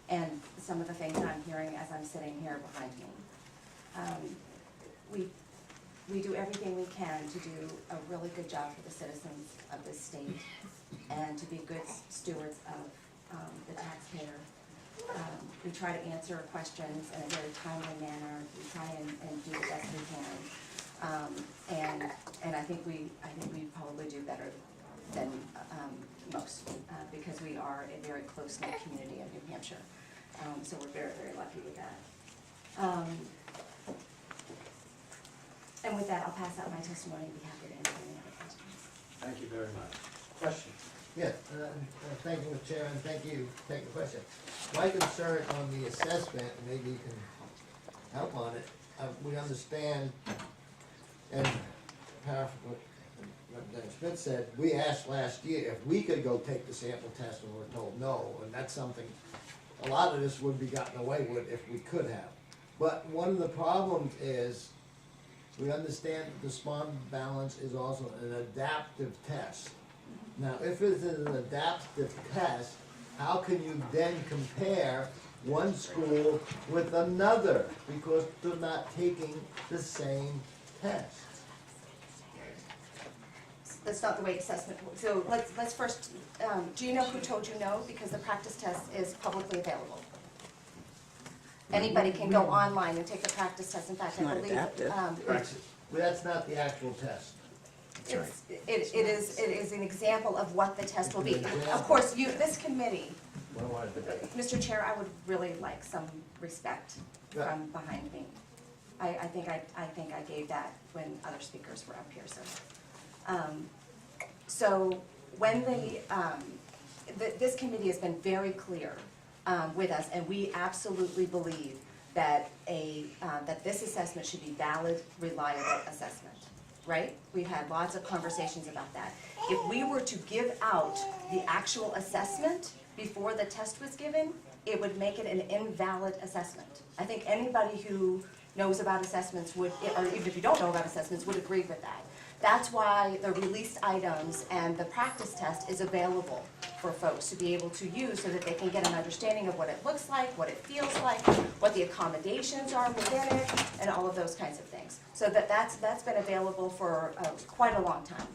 And some of the things I'm hearing as I'm sitting here behind me. We do everything we can to do a really good job for the citizens of this state and to be good stewards of the taxpayer. We try to answer questions in a very timely manner. We try and do the best we can. And I think we probably do better than most because we are a very close-knit community in New Hampshire. So we're very, very lucky with that. And with that, I'll pass out my testimony and be happy to answer any other questions. Thank you very much. Question? Yes, thank you, Mr. Chairman, thank you for taking the question. My concern on the assessment, maybe you can help on it, we understand, and paraphrasing what Representative Smith said, we asked last year if we could go take the sample test and we were told no, and that's something, a lot of this would be gotten away with if we could have. But one of the problems is, we understand that the smart balance is also an adaptive test. Now, if it's an adaptive test, how can you then compare one school with another? Because they're not taking the same test. That's not the way assessment works. So let's first, do you know who told you no? Because the practice test is publicly available. Anybody can go online and take the practice test. In fact, I believe. Well, that's not the actual test. It is an example of what the test will be. Of course, this committee, Mr. Chair, I would really like some respect from behind me. I think I gave that when other speakers were up here. So when this committee has been very clear with us, and we absolutely believe that that this assessment should be valid, reliable assessment. Right? We've had lots of conversations about that. If we were to give out the actual assessment before the test was given, it would make it an invalid assessment. I think anybody who knows about assessments would, or even if you don't know about assessments, would agree with that. That's why the released items and the practice test is available for folks to be able to use so that they can get an understanding of what it looks like, what it feels like, what the accommodations are within it, and all of those kinds of things. So that's been available for quite a long time.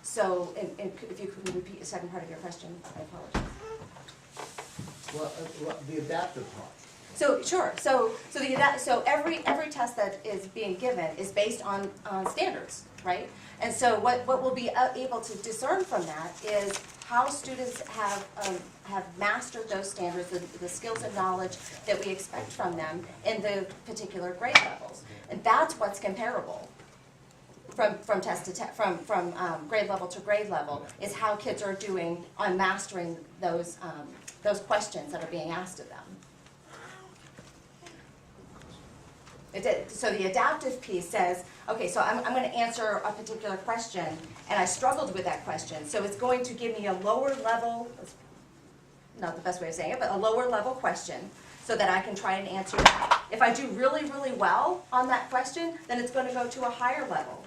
So if you could repeat the second part of your question, I apologize. Well, the adaptive part. So sure. So every test that is being given is based on standards, right? And so what we'll be able to discern from that is how students have mastered those standards, the skills and knowledge that we expect from them in the particular grade levels, and that's what's comparable from test to test, from grade level to grade level, is how kids are doing on mastering those questions that are being asked of them. So the adaptive piece says, okay, so I'm going to answer a particular question, and I struggled with that question, so it's going to give me a lower level, not the best way of saying it, but a lower level question, so that I can try and answer that. If I do really, really well on that question, then it's going to go to a higher level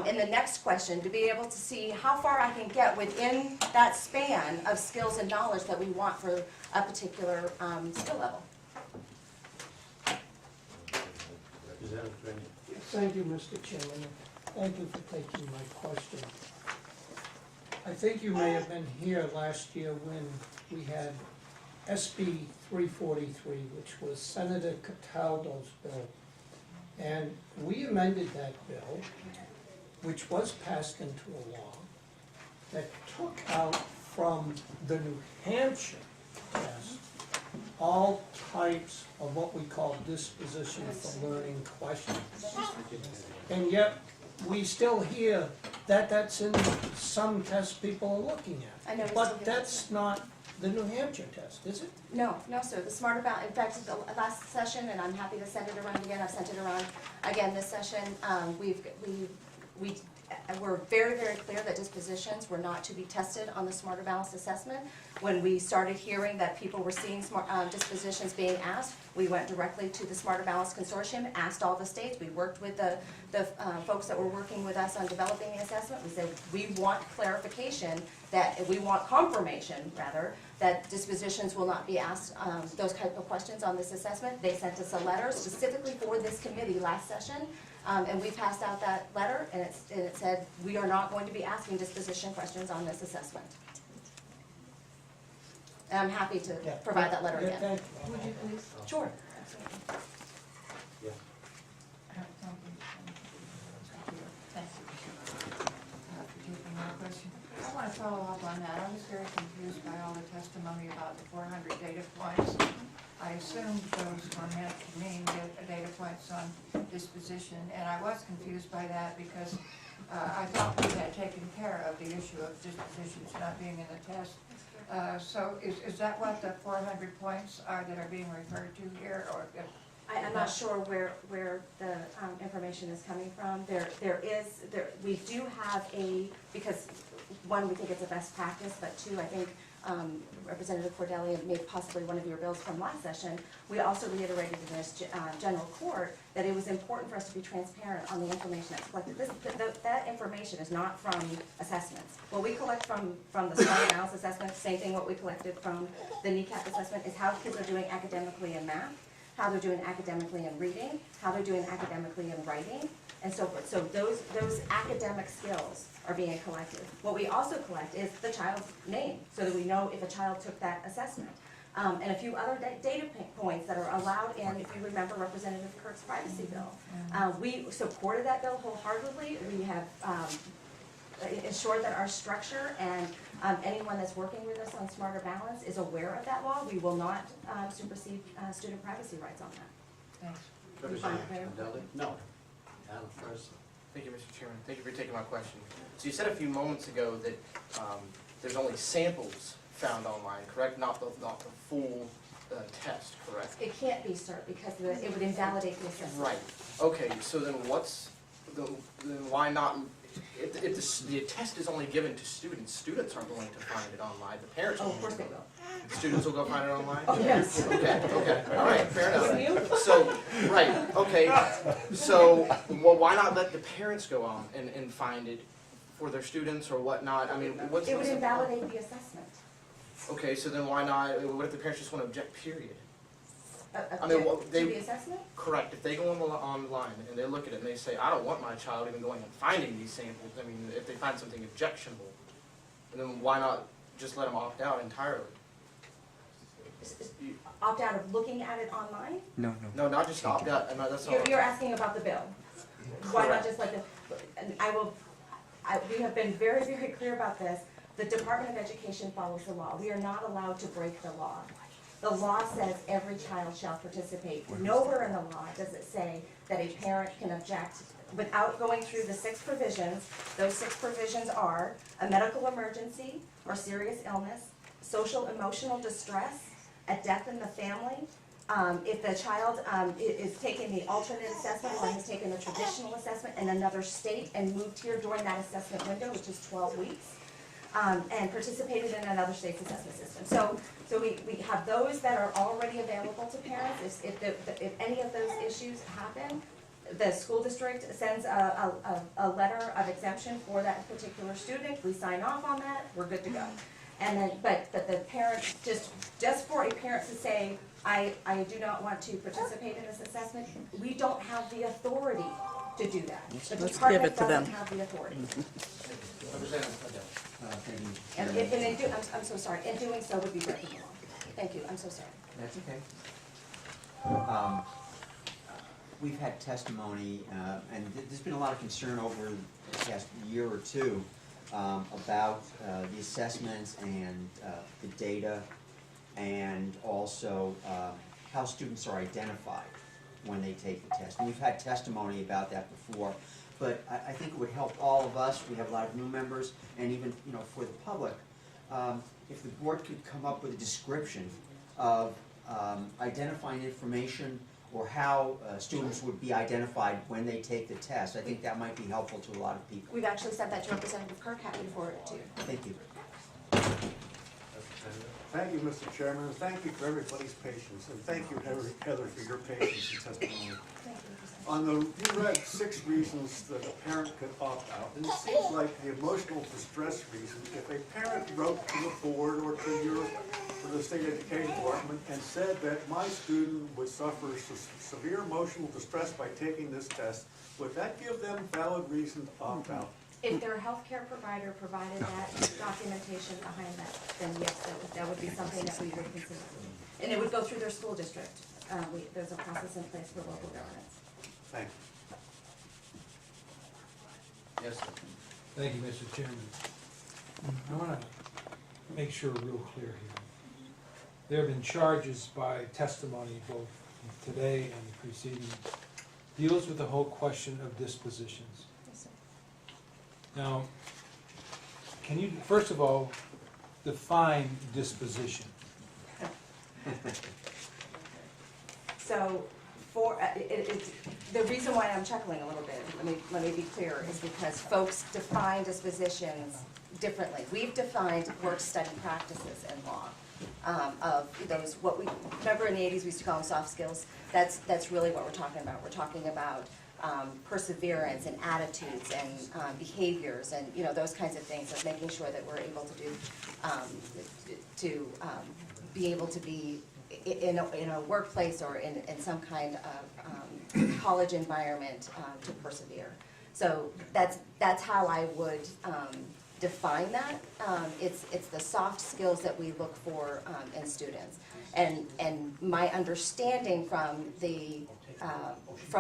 in the next question to be able to see how far I can get within that span of skills and knowledge that we want for a particular skill level. Thank you, Mr. Chairman. Thank you for taking my question. I think you may have been here last year when we had HB-603, which was Senator Cataldo's bill. And we amended that bill, which was passed into a law, that took out from the New Hampshire test all types of what we call disposition for learning questions. And yet, we still hear that that's in some tests people are looking at. But that's not the New Hampshire test, is it? No, sir. The Smarter Balance, in fact, the last session, and I'm happy to send it around again, I've sent it around again this session, we're very, very clear that dispositions were not to be tested on the Smarter Balance assessment. When we started hearing that people were seeing smart, dispositions being asked, we went directly to the Smarter Balance Consortium, asked all the states. We worked with the folks that were working with us on developing the assessment. We said, we want clarification, that we want confirmation, rather, that dispositions will not be asked those type of questions on this assessment. They sent us a letter specifically for this committee last session, and we passed out that letter, and it said, we are not going to be asking disposition questions on this assessment. And I'm happy to provide that letter again. Would you please? Sure. I want to follow up on that. I was very confused by all the testimony about the 400 data points. I assumed those were meant to mean data points on disposition, and I was confused by that because I thought we had taken care of the issue of dispositions not being in the test. So is that what the 400 points are that are being referred to here, or? I'm not sure where the information is coming from. We do have because one, we think it's a best practice, but two, I think Representative Cordelli made possibly one of your bills from last session. We also reiterated in this general court that it was important for us to be transparent on the information that's collected. That information is not from assessments. What we collect from the SMART analysis assessment, same thing what we collected from the NECAP assessment, is how kids are doing academically in math, how they're doing academically in reading, how they're doing academically in writing, and so forth. So those academic skills are being collected. What we also collect is the child's name, so that we know if a child took that assessment. And a few other data points that are allowed in, if you remember Representative Kirk's privacy bill. We supported that bill wholeheartedly. We have ensured that our structure and anyone that's working with us on Smarter Balance is aware of that law. We will not supersede student privacy rights on that. Thanks. Representative Dudley? No. Adam first. Thank you, Mr. Chairman. Thank you for taking my question. So you said a few moments ago that there's only samples found online, correct? Not the full test, correct? It can't be, sir, because it would invalidate the assessment. Right. Okay, so then then why not, if the test is only given to students aren't going to find it online, the parents will. Oh, of course they will. The students will go find it online? Oh, yes. Okay, all right, fair enough. So, right, okay, so, well, why not let the parents go on and find it for their students or whatnot? I mean, what's the It would invalidate the assessment. Okay, so then why not, what if the parents just want to object, period? To the assessment? Correct, if they go online and they look at it and they say, I don't want my child even going and finding these samples, I mean, if they find something objectionable, then why not just let them opt out entirely? Opt out of looking at it online? No, not just opt out, that's all. You're asking about the bill. Why not just let and we have been very, very clear about this. The Department of Education follows the law. We are not allowed to break the law. The law says every child shall participate. Nowhere in the law does it say that a parent can object without going through the 6 provisions. Those 6 provisions are a medical emergency or serious illness, social emotional distress, a death in the family. If the child is taking the alternate assessment or has taken the traditional assessment in another state and moved here during that assessment window, which is 12 weeks, and participated in another state's assessment system. So we have those that are already available to parents. If any of those issues happen, the school district sends a letter of exemption for that particular student. We sign off on that, we're good to go. And then, but the parent, just for a parent to say, I do not want to participate in this assessment, we don't have the authority to do that. The department doesn't have the authority. I'm so sorry, in doing so would be breaking the law. Thank you, I'm so sorry. That's okay. We've had testimony, and there's been a lot of concern over the past year or two about the assessments and the data, and also how students are identified when they take the test. And we've had testimony about that before, but I think it would help all of us. We have a lot of new members, and even for the public, if the board could come up with a description of identifying information or how students would be identified when they take the test. I think that might be helpful to a lot of people. We've actually sent that to Representative Kirk, happy to forward it to you. Thank you. Thank you, Mr. Chairman, and thank you for everybody's patience, and thank you, Heather, for your patience and testimony. You read 6 reasons that a parent could opt out, and it seems like the emotional distress reason, if a parent wrote to the board or to the state education department and said that my student would suffer severe emotional distress by taking this test, would that give them valid reason to opt out? If their healthcare provider provided that documentation behind that, then yes, that would be something that we would consider. And it would go through their school district. There's a process in place for local governance. Thank you. Yes, sir. Thank you, Mr. Chairman. I want to make sure we're real clear here. There have been charges by testimony both today and the preceding, deals with the whole question of dispositions. Yes, sir. Now, can you, first of all, define disposition? So, the reason why I'm chuckling a little bit, let me be clear, is because folks define dispositions differently. We've defined work-study practices in law of those, remember in the 80s we used to call them soft skills? That's really what we're talking about. We're talking about perseverance and attitudes and behaviors and those kinds of things, of making sure that we're able to be able to be in a workplace or in some kind of college environment to persevere. So that's how I would define that. It's the soft skills that we look for in students. And my understanding from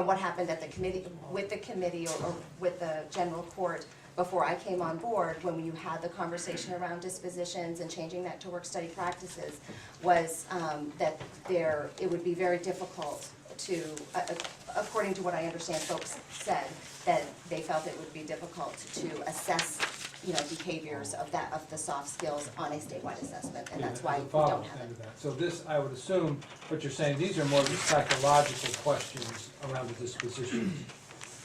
what happened at the committee, with the committee or with the general court before I came on board, when you had the conversation around dispositions and changing that to work-study practices, was that it would be very difficult to, according to what I understand folks said, that they felt it would be difficult to assess behaviors of the soft skills on a statewide assessment, and that's why we don't have it. So this, I would assume, what you're saying, these are more the psychological questions around the disposition,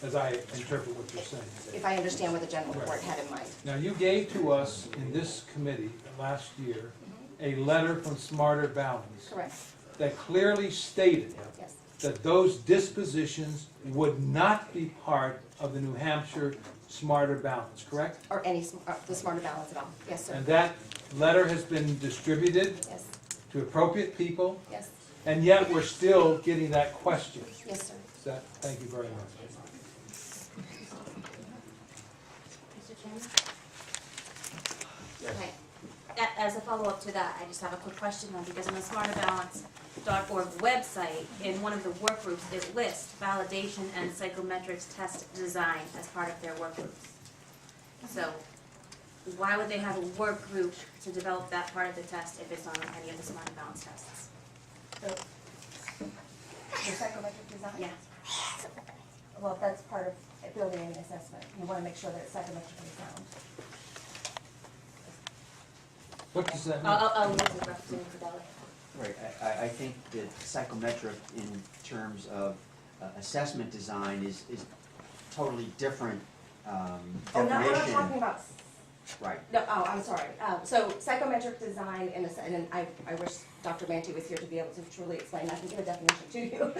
as I interpret what you're saying. If I understand what the general court had in mind. Now, you gave to us in this committee last year a letter from Smarter Balance. Correct. That clearly stated Yes. that those dispositions would not be part of the New Hampshire Smarter Balance, correct? Or the Smarter Balance at all. Yes, sir. And that letter has been distributed Yes. to appropriate people, Yes. and yet we're still getting that question. Yes, sir. Thank you very much. Mr. Chairman? Okay. As a follow-up to that, I just have a quick question then, because on the smarterbalance.org website, in one of the work groups, it lists validation and psychometrics test design as part of their work groups. So, why would they have a work group to develop that part of the test if it's not on any of the Smarter Balance tests? The psychometric design? Yeah. Well, that's part of building an assessment. You want to make sure that it's psychometrically sound. What does that mean? I'll leave the representative for that. Right, I think that psychometric in terms of assessment design is totally different Oh, no, definition. we're not talking about. Right. No, I'm sorry. So psychometric design, and I wish Dr. Manti was here to be able to truly explain. I can give a definition to you.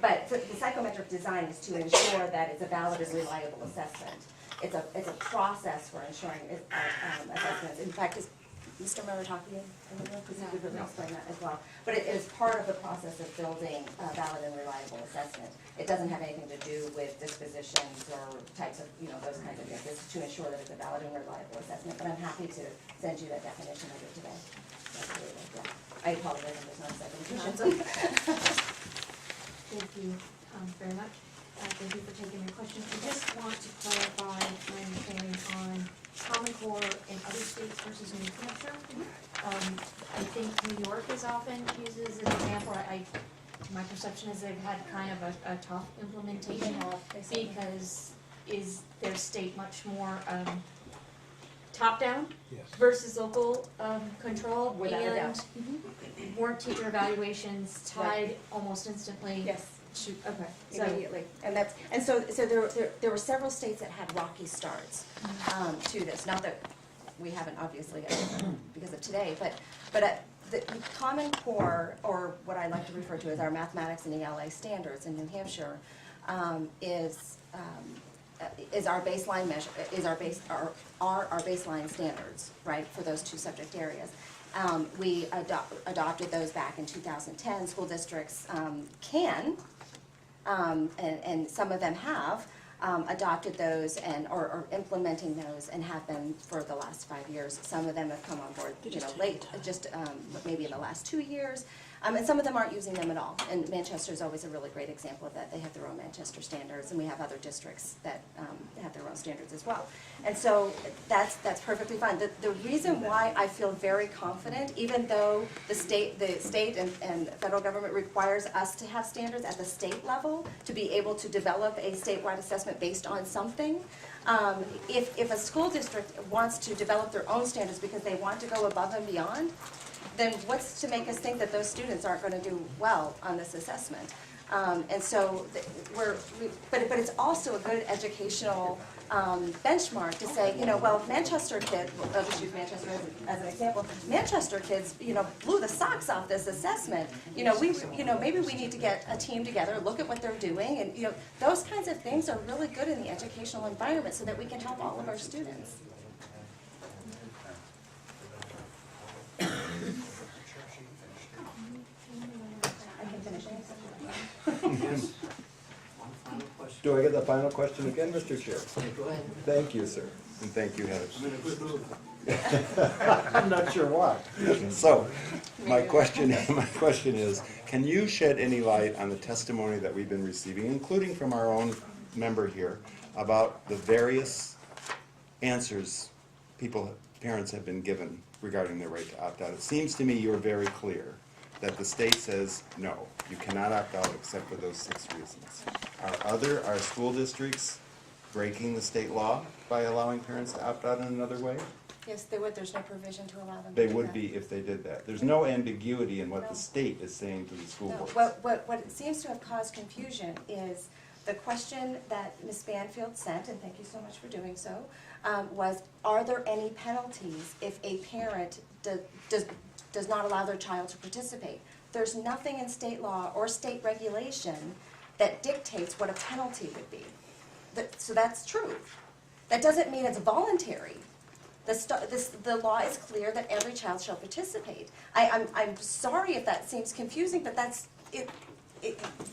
But the psychometric design is to ensure that it's a valid and reliable assessment. It's a process for ensuring assessments. In fact, Mr. Murataki, because he could really explain that as well. But it is part of the process of building a valid and reliable assessment. It doesn't have anything to do with dispositions or types of, those kinds of things. It's to ensure that it's a valid and reliable assessment. But I'm happy to send you that definition of it today. I apologize, there's not a second. Thank you very much. Thank you for taking my question. I just want to clarify my understanding on Common Core in other states versus New Hampshire. I think New York is often used as an example. My perception is they've had kind of a tough implementation because is their state much more top-down versus local control? Without a doubt. And weren't teacher evaluations tied almost instantly? Yes. Okay. Immediately, and so there were several states that had rocky starts to this. Not that we haven't obviously because of today, but the Common Core, or what I like to refer to as our mathematics and ELA standards in New Hampshire, is our baseline measure, are our baseline standards, right, for those two subject areas. We adopted those back in 2010. School districts can, and some of them have, adopted those and or implementing those and have been for the last 5 years. Some of them have come on board, late, just maybe in the last 2 years, and some of them aren't using them at all. And Manchester is always a really great example of that. They have their own Manchester standards, and we have other districts that have their own standards as well. And so that's perfectly fine. The reason why I feel very confident, even though the state and federal government requires us to have standards at the state level to be able to develop a statewide assessment based on something, if a school district wants to develop their own standards because they want to go above and beyond, then what's to make us think that those students aren't going to do well on this assessment? And so but it's also a good educational benchmark to say, well, Manchester kids, I'll just use Manchester as an example, Manchester kids, blew the socks off this assessment. Maybe we need to get a team together, look at what they're doing, and those kinds of things are really good in the educational environment so that we can help all of our students. Do I get the final question again, Mr. Chair? Go ahead. Thank you, sir, and thank you, Heather. I'm I'm not sure why. So, my question is, can you shed any light on the testimony that we've been receiving, including from our own member here, about the various answers parents have been given regarding their right to opt out? It seems to me you're very clear that the state says, no, you cannot opt out except for those 6 reasons. Are school districts breaking the state law by allowing parents to opt out in another way? Yes, they would. There's no provision to allow them to They do would that. be if they did that. There's no ambiguity in what the state is saying to the school No. boards. What it seems to have caused confusion is the question that Ms. Banfield sent, and thank you so much for doing so, was, are there any penalties if a parent does not allow their child to participate? There's nothing in state law or state regulation that dictates what a penalty would be. So that's true. That doesn't mean it's voluntary. The law is clear that every child shall participate. I'm sorry if that seems confusing, but that's it.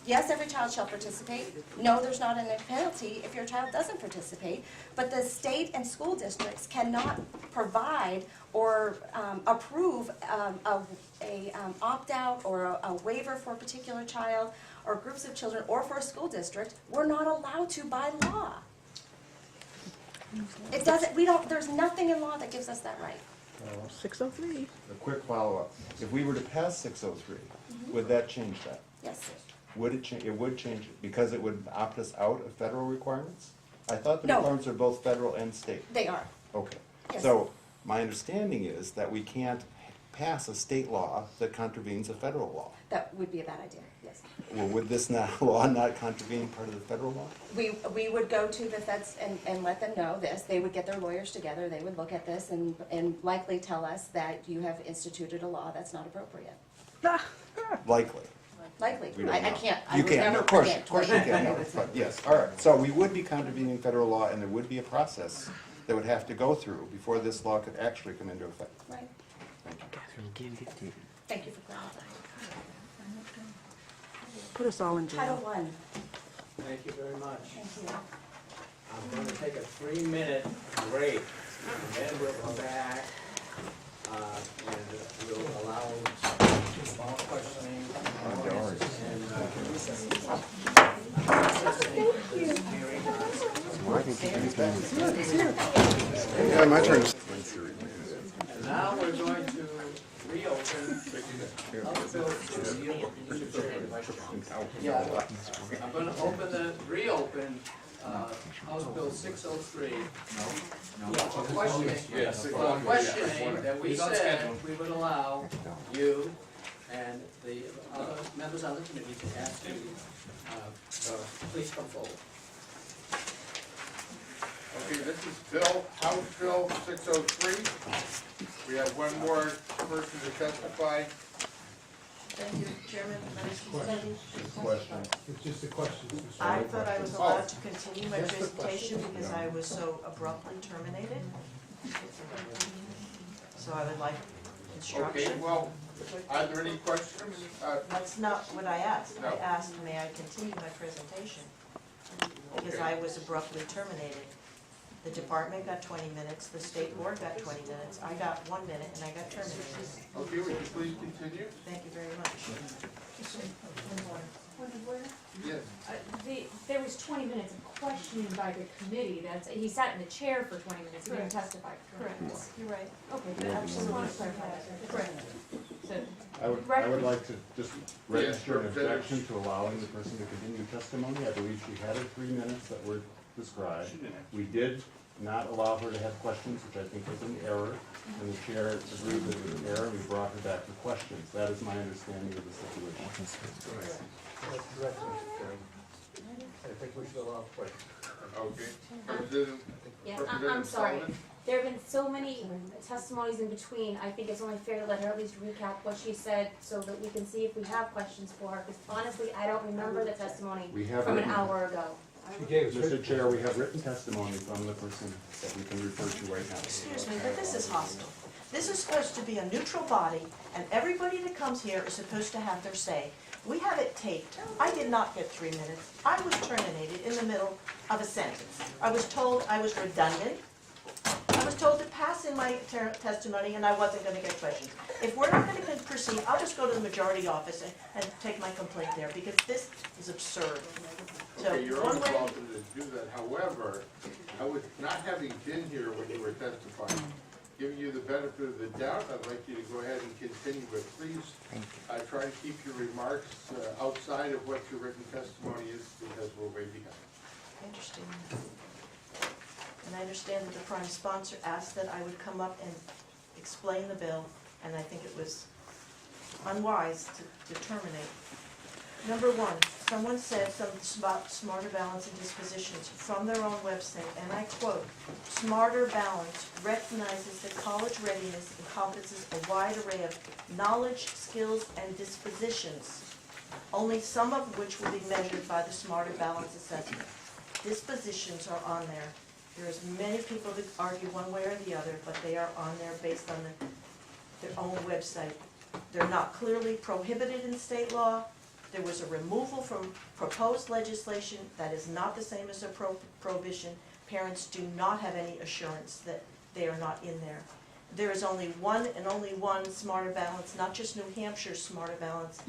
Yes, every child shall participate. No, there's not a penalty if your child doesn't participate. But the state and school districts cannot provide or approve a opt-out or a waiver for a particular child or groups of children or for a school district. We're not allowed to by law. It doesn't, there's nothing in law that gives us that right. 603. A quick follow-up. If we were to pass 603, would that change that? Yes. Would it change? It would change it because it would opt us out of federal requirements? I thought the No. requirements are both federal and state. They are. Okay. Yes. So my understanding is that we can't pass a state law that contravenes a federal law. That would be a bad idea, yes. Well, would this law not contravene part of the federal law? We would go to the feds and let them know this. They would get their lawyers together, they would look at this and likely tell us that you have instituted a law that's not appropriate. Likely. Likely. We don't I know. can't, I You would can't, never of course you predict. can't, no, but yes, all right. So we would be contravening federal law, and there would be a process that would have to go through before this law could actually come into effect. Right. Thank you for clarifying. Put us all in jail. Title I. Thank you very much. Thank you. I'm going to take a 3-minute break, and then we'll come back, and we'll allow small questioning. Yeah, my turn. And now we're going to reopen House Bill 603. Yeah, I'm going to reopen House Bill 603. Questioning that we said we would allow you and the other members on the committee to ask you, please come forward. Okay, this is House Bill 603. We have one more person to testify. Thank you, Chairman. Question. It's just a question. I thought I was allowed to continue my presentation because I was so abruptly terminated. So I would like instruction. Okay, well, are there any questions? That's not what I asked. No. I asked, may I continue my presentation? Because I was abruptly terminated. The department got 20 minutes, the state board got 20 minutes, I got 1 minute, and I got terminated. Okay, would you please continue? Thank you very much. Yes. There was 20 minutes of questioning by the committee, he sat in the chair for 20 minutes, he didn't Correct. testify. Correct, you're right. Okay, good, I just wanted to clarify that. Correct. So, I would like to just register an Yes, objection to allowing the person to continue testimony. I believe she had her 3 minutes that were described. We did not allow her to have questions, which I think was an error, and the chair agreed that it was an error, and we brought her back for questions. That is my understanding of the situation. That's correct, Mr. Chairman. I think we should allow questions. Okay. yeah, I'm sorry. There have been so many testimonies in between, I think it's only fair to let her at least recap what she said so that we can see if we have questions for her, because honestly, I don't remember the testimony We have from an written- hour ago. She gave us Mr. Chair, we have written testimony from the person that we can refer to right now. Excuse me, but this is hostile. This is supposed to be a neutral body, and everybody that comes here is supposed to have their say. We have it taped. I did not get 3 minutes. I was terminated in the middle of a sentence. I was told I was redundant. I was told to pass in my testimony, and I wasn't going to get questions. If we're not going to proceed, I'll just go to the majority office and take my complaint there, because this is absurd. So, Okay, you're one always way, welcome to do that. However, I would, not having been here when you were testifying, giving you the benefit of the doubt, I'd like you to go ahead and continue, but please try to keep your remarks outside of what your written testimony is, because we're way behind. interesting. And I understand that the prime sponsor asked that I would come up and explain the bill, and I think it was unwise to terminate. Number one, someone said something about smarter balance and dispositions from their own website, and I quote, "Smarter balance recognizes that college readiness encompasses a wide array of knowledge, skills, and dispositions, only some of which will be measured by the smarter balance assessment. Dispositions are on there. There's many people that argue one way or the other, but they are on there based on their own website. They're not clearly prohibited in state law. There was a removal from proposed legislation that is not the same as a prohibition. Parents do not have any assurance that they are not in there. There is only one and only one smarter balance, not just New Hampshire's smarter balance.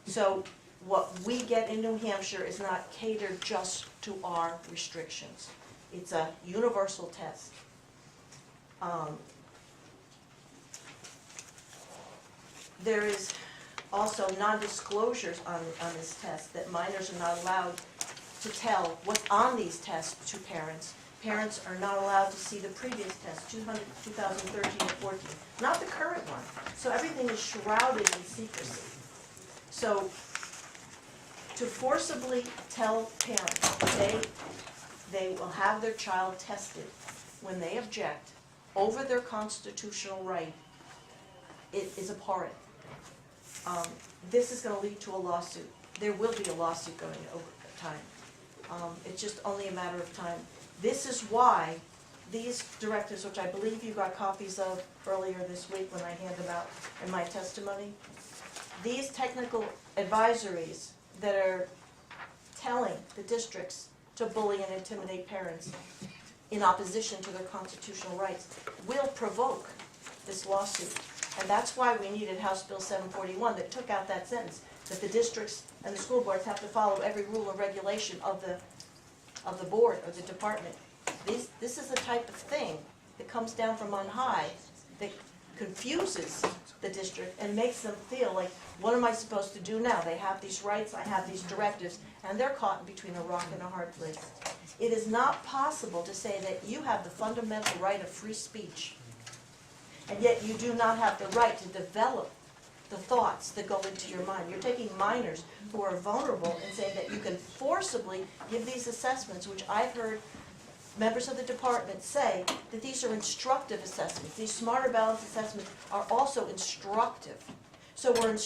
So what we get in New Hampshire is not catered just to our restrictions. It's a universal test. There is also non-disclosures on this test, that minors are not allowed to tell what's on these tests to parents. Parents are not allowed to see the previous test, 2013 and 14, not the current one. So everything is shrouded in secrecy. So to forcibly tell parents they will have their child tested when they object over their constitutional right, it is abhorrent. This is going to lead to a lawsuit. There will be a lawsuit going over time. It's just only a matter of time. This is why these directives, which I believe you got copies of earlier this week when I handed them out in my testimony, these technical advisories that are telling the districts to bully and intimidate parents in opposition to their constitutional rights will provoke this lawsuit. And that's why we needed House Bill 741 that took out that sentence, that the districts and the school boards have to follow every rule and regulation of the board or the department. This is the type of thing that comes down from on high that confuses the district and makes them feel like, what am I supposed to do now? They have these rights, I have these directives, and they're caught in between a rock and a hard place. It is not possible to say that you have the fundamental right of free speech, and yet you do not have the right to develop the thoughts that go into your mind. You're taking minors who are vulnerable and saying that you can forcibly give these assessments, which I've heard members of the department say that these are instructive assessments. These Smarter Balance assessments are also instructive. So we're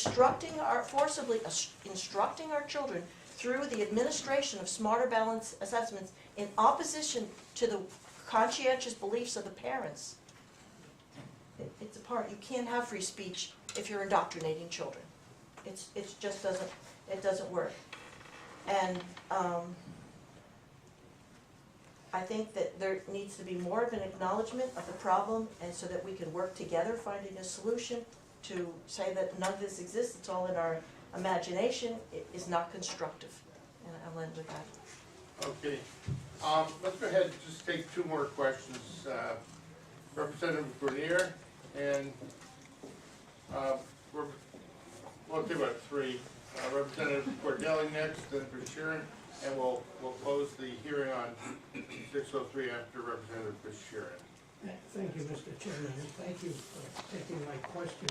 forcibly instructing our children through the administration of Smarter Balance assessments in opposition to the conscientious beliefs of the parents. It's a part, you can't have free speech if you're indoctrinating children. It just doesn't work. And I think that there needs to be more of an acknowledgement of the problem, and so that we can work together finding a solution. To say that none of this exists, it's all in our imagination, it is not constructive. And I'll end with that. Okay, let's go ahead and just take two more questions. Representative Grenier and, we'll take about three. Representative Cordelli next, then Bashirin, and we'll close the hearing on 603 after Representative Bashirin. Thank you, Mr. Chairman, and thank you for taking my question.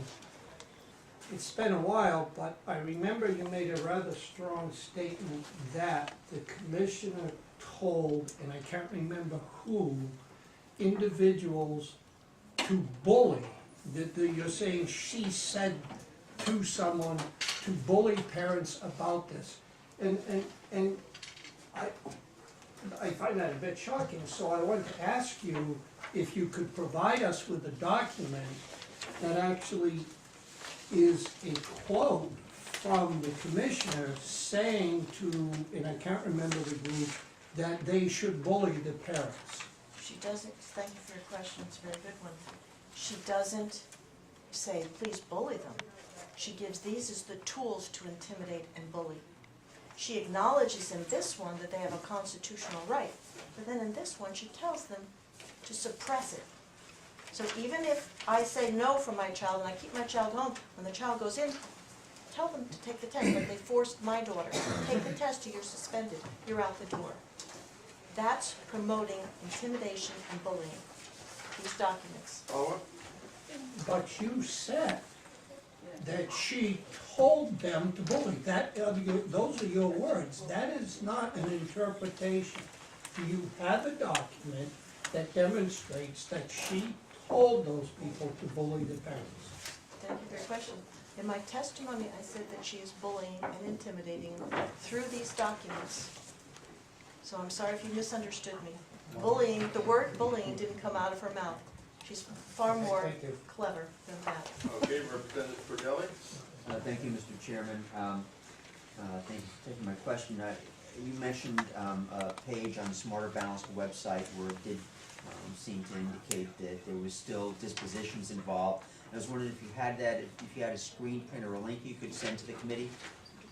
It's been a while, but I remember you made a rather strong statement that the commissioner told, and I can't remember who, individuals to bully. You're saying she said to someone to bully parents about this. And I find that a bit shocking, so I wanted to ask you if you could provide us with a document that actually is a quote from the commissioner saying to, and I can't remember the group, that they should bully the parents. She doesn't, thank you for your question, it's a very good one. She doesn't say, please bully them. She gives these as the tools to intimidate and bully. She acknowledges in this one that they have a constitutional right, but then in this one she tells them to suppress it. So even if I say no for my child and I keep my child home, when the child goes in, tell them to take the test, like they forced my daughter. Take the test or you're suspended, you're out the door. That's promoting intimidation and bullying, these documents. But you said that she told them to bully. Those are your words. That is not an interpretation. Do you have a document that demonstrates that she told those people to bully the parents? Thank you for your question. In my testimony, I said that she is bullying and intimidating through these documents. So I'm sorry if you misunderstood me. Bullying, the word bullying didn't come out of her mouth. She's far more clever than that. Okay, Representative Cordelli. Thank you, Mr. Chairman. Thank you for taking my question. You mentioned a page on the Smarter Balanced website where it did seem to indicate that there was still dispositions involved. I was wondering if you had that, if you had a screen print or a link you could send to the committee?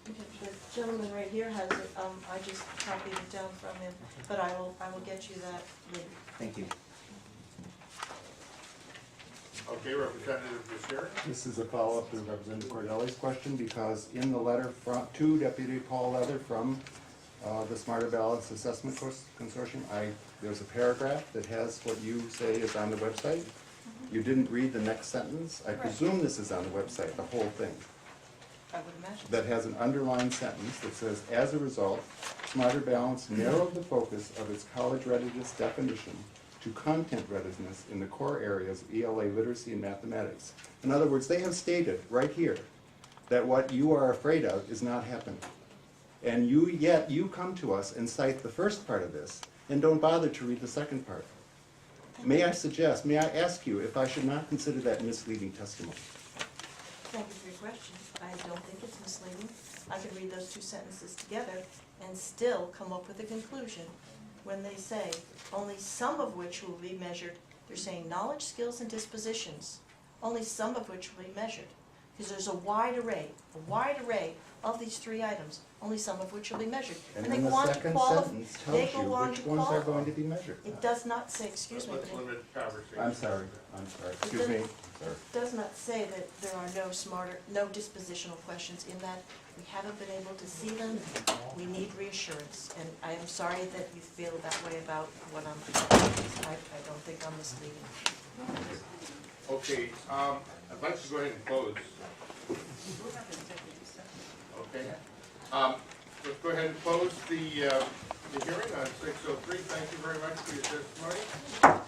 The gentleman right here has it. I just copied it down from him, but I will get you that link. Thank you. Okay, Representative Bashirin. This is a follow-up to Representative Cordelli's question, because in the letter to Deputy Paul Leather from the Smarter Balance Assessment Consortium, there's a paragraph that has what you say is on the website. You didn't read the next sentence. I presume this is on the website, the whole thing. I would imagine. That has an underlined sentence that says, as a result, Smarter Balance narrowed the focus of its college readiness definition to content readiness in the core areas of ELA literacy and mathematics. In other words, they have stated right here that what you are afraid of is not happening. And yet you come to us and cite the first part of this and don't bother to read the second part. May I ask you if I should not consider that misleading testimony? Thank you for your question. I don't think it's misleading. I could read those two sentences together and still come up with a conclusion when they say only some of which will be measured. They're saying knowledge, skills, and dispositions, only some of which will be measured. Because there's a wide array of these three items, only some of which will be measured. And they then go the on to second qualify. sentence They tells you go on which to ones are qualify. going to be measured. It does not say, excuse me, Let's but limit conversation. I'm sorry, excuse me. Sorry. it does not say that there are no dispositional questions in that. We haven't been able to see them. We need reassurance, and I am sorry that you feel that way about what I'm doing. I don't think I'm misleading. Okay, I'd like to go ahead and close. Okay. Let's go ahead and close the the hearing on 603. Thank you very much for your testimony.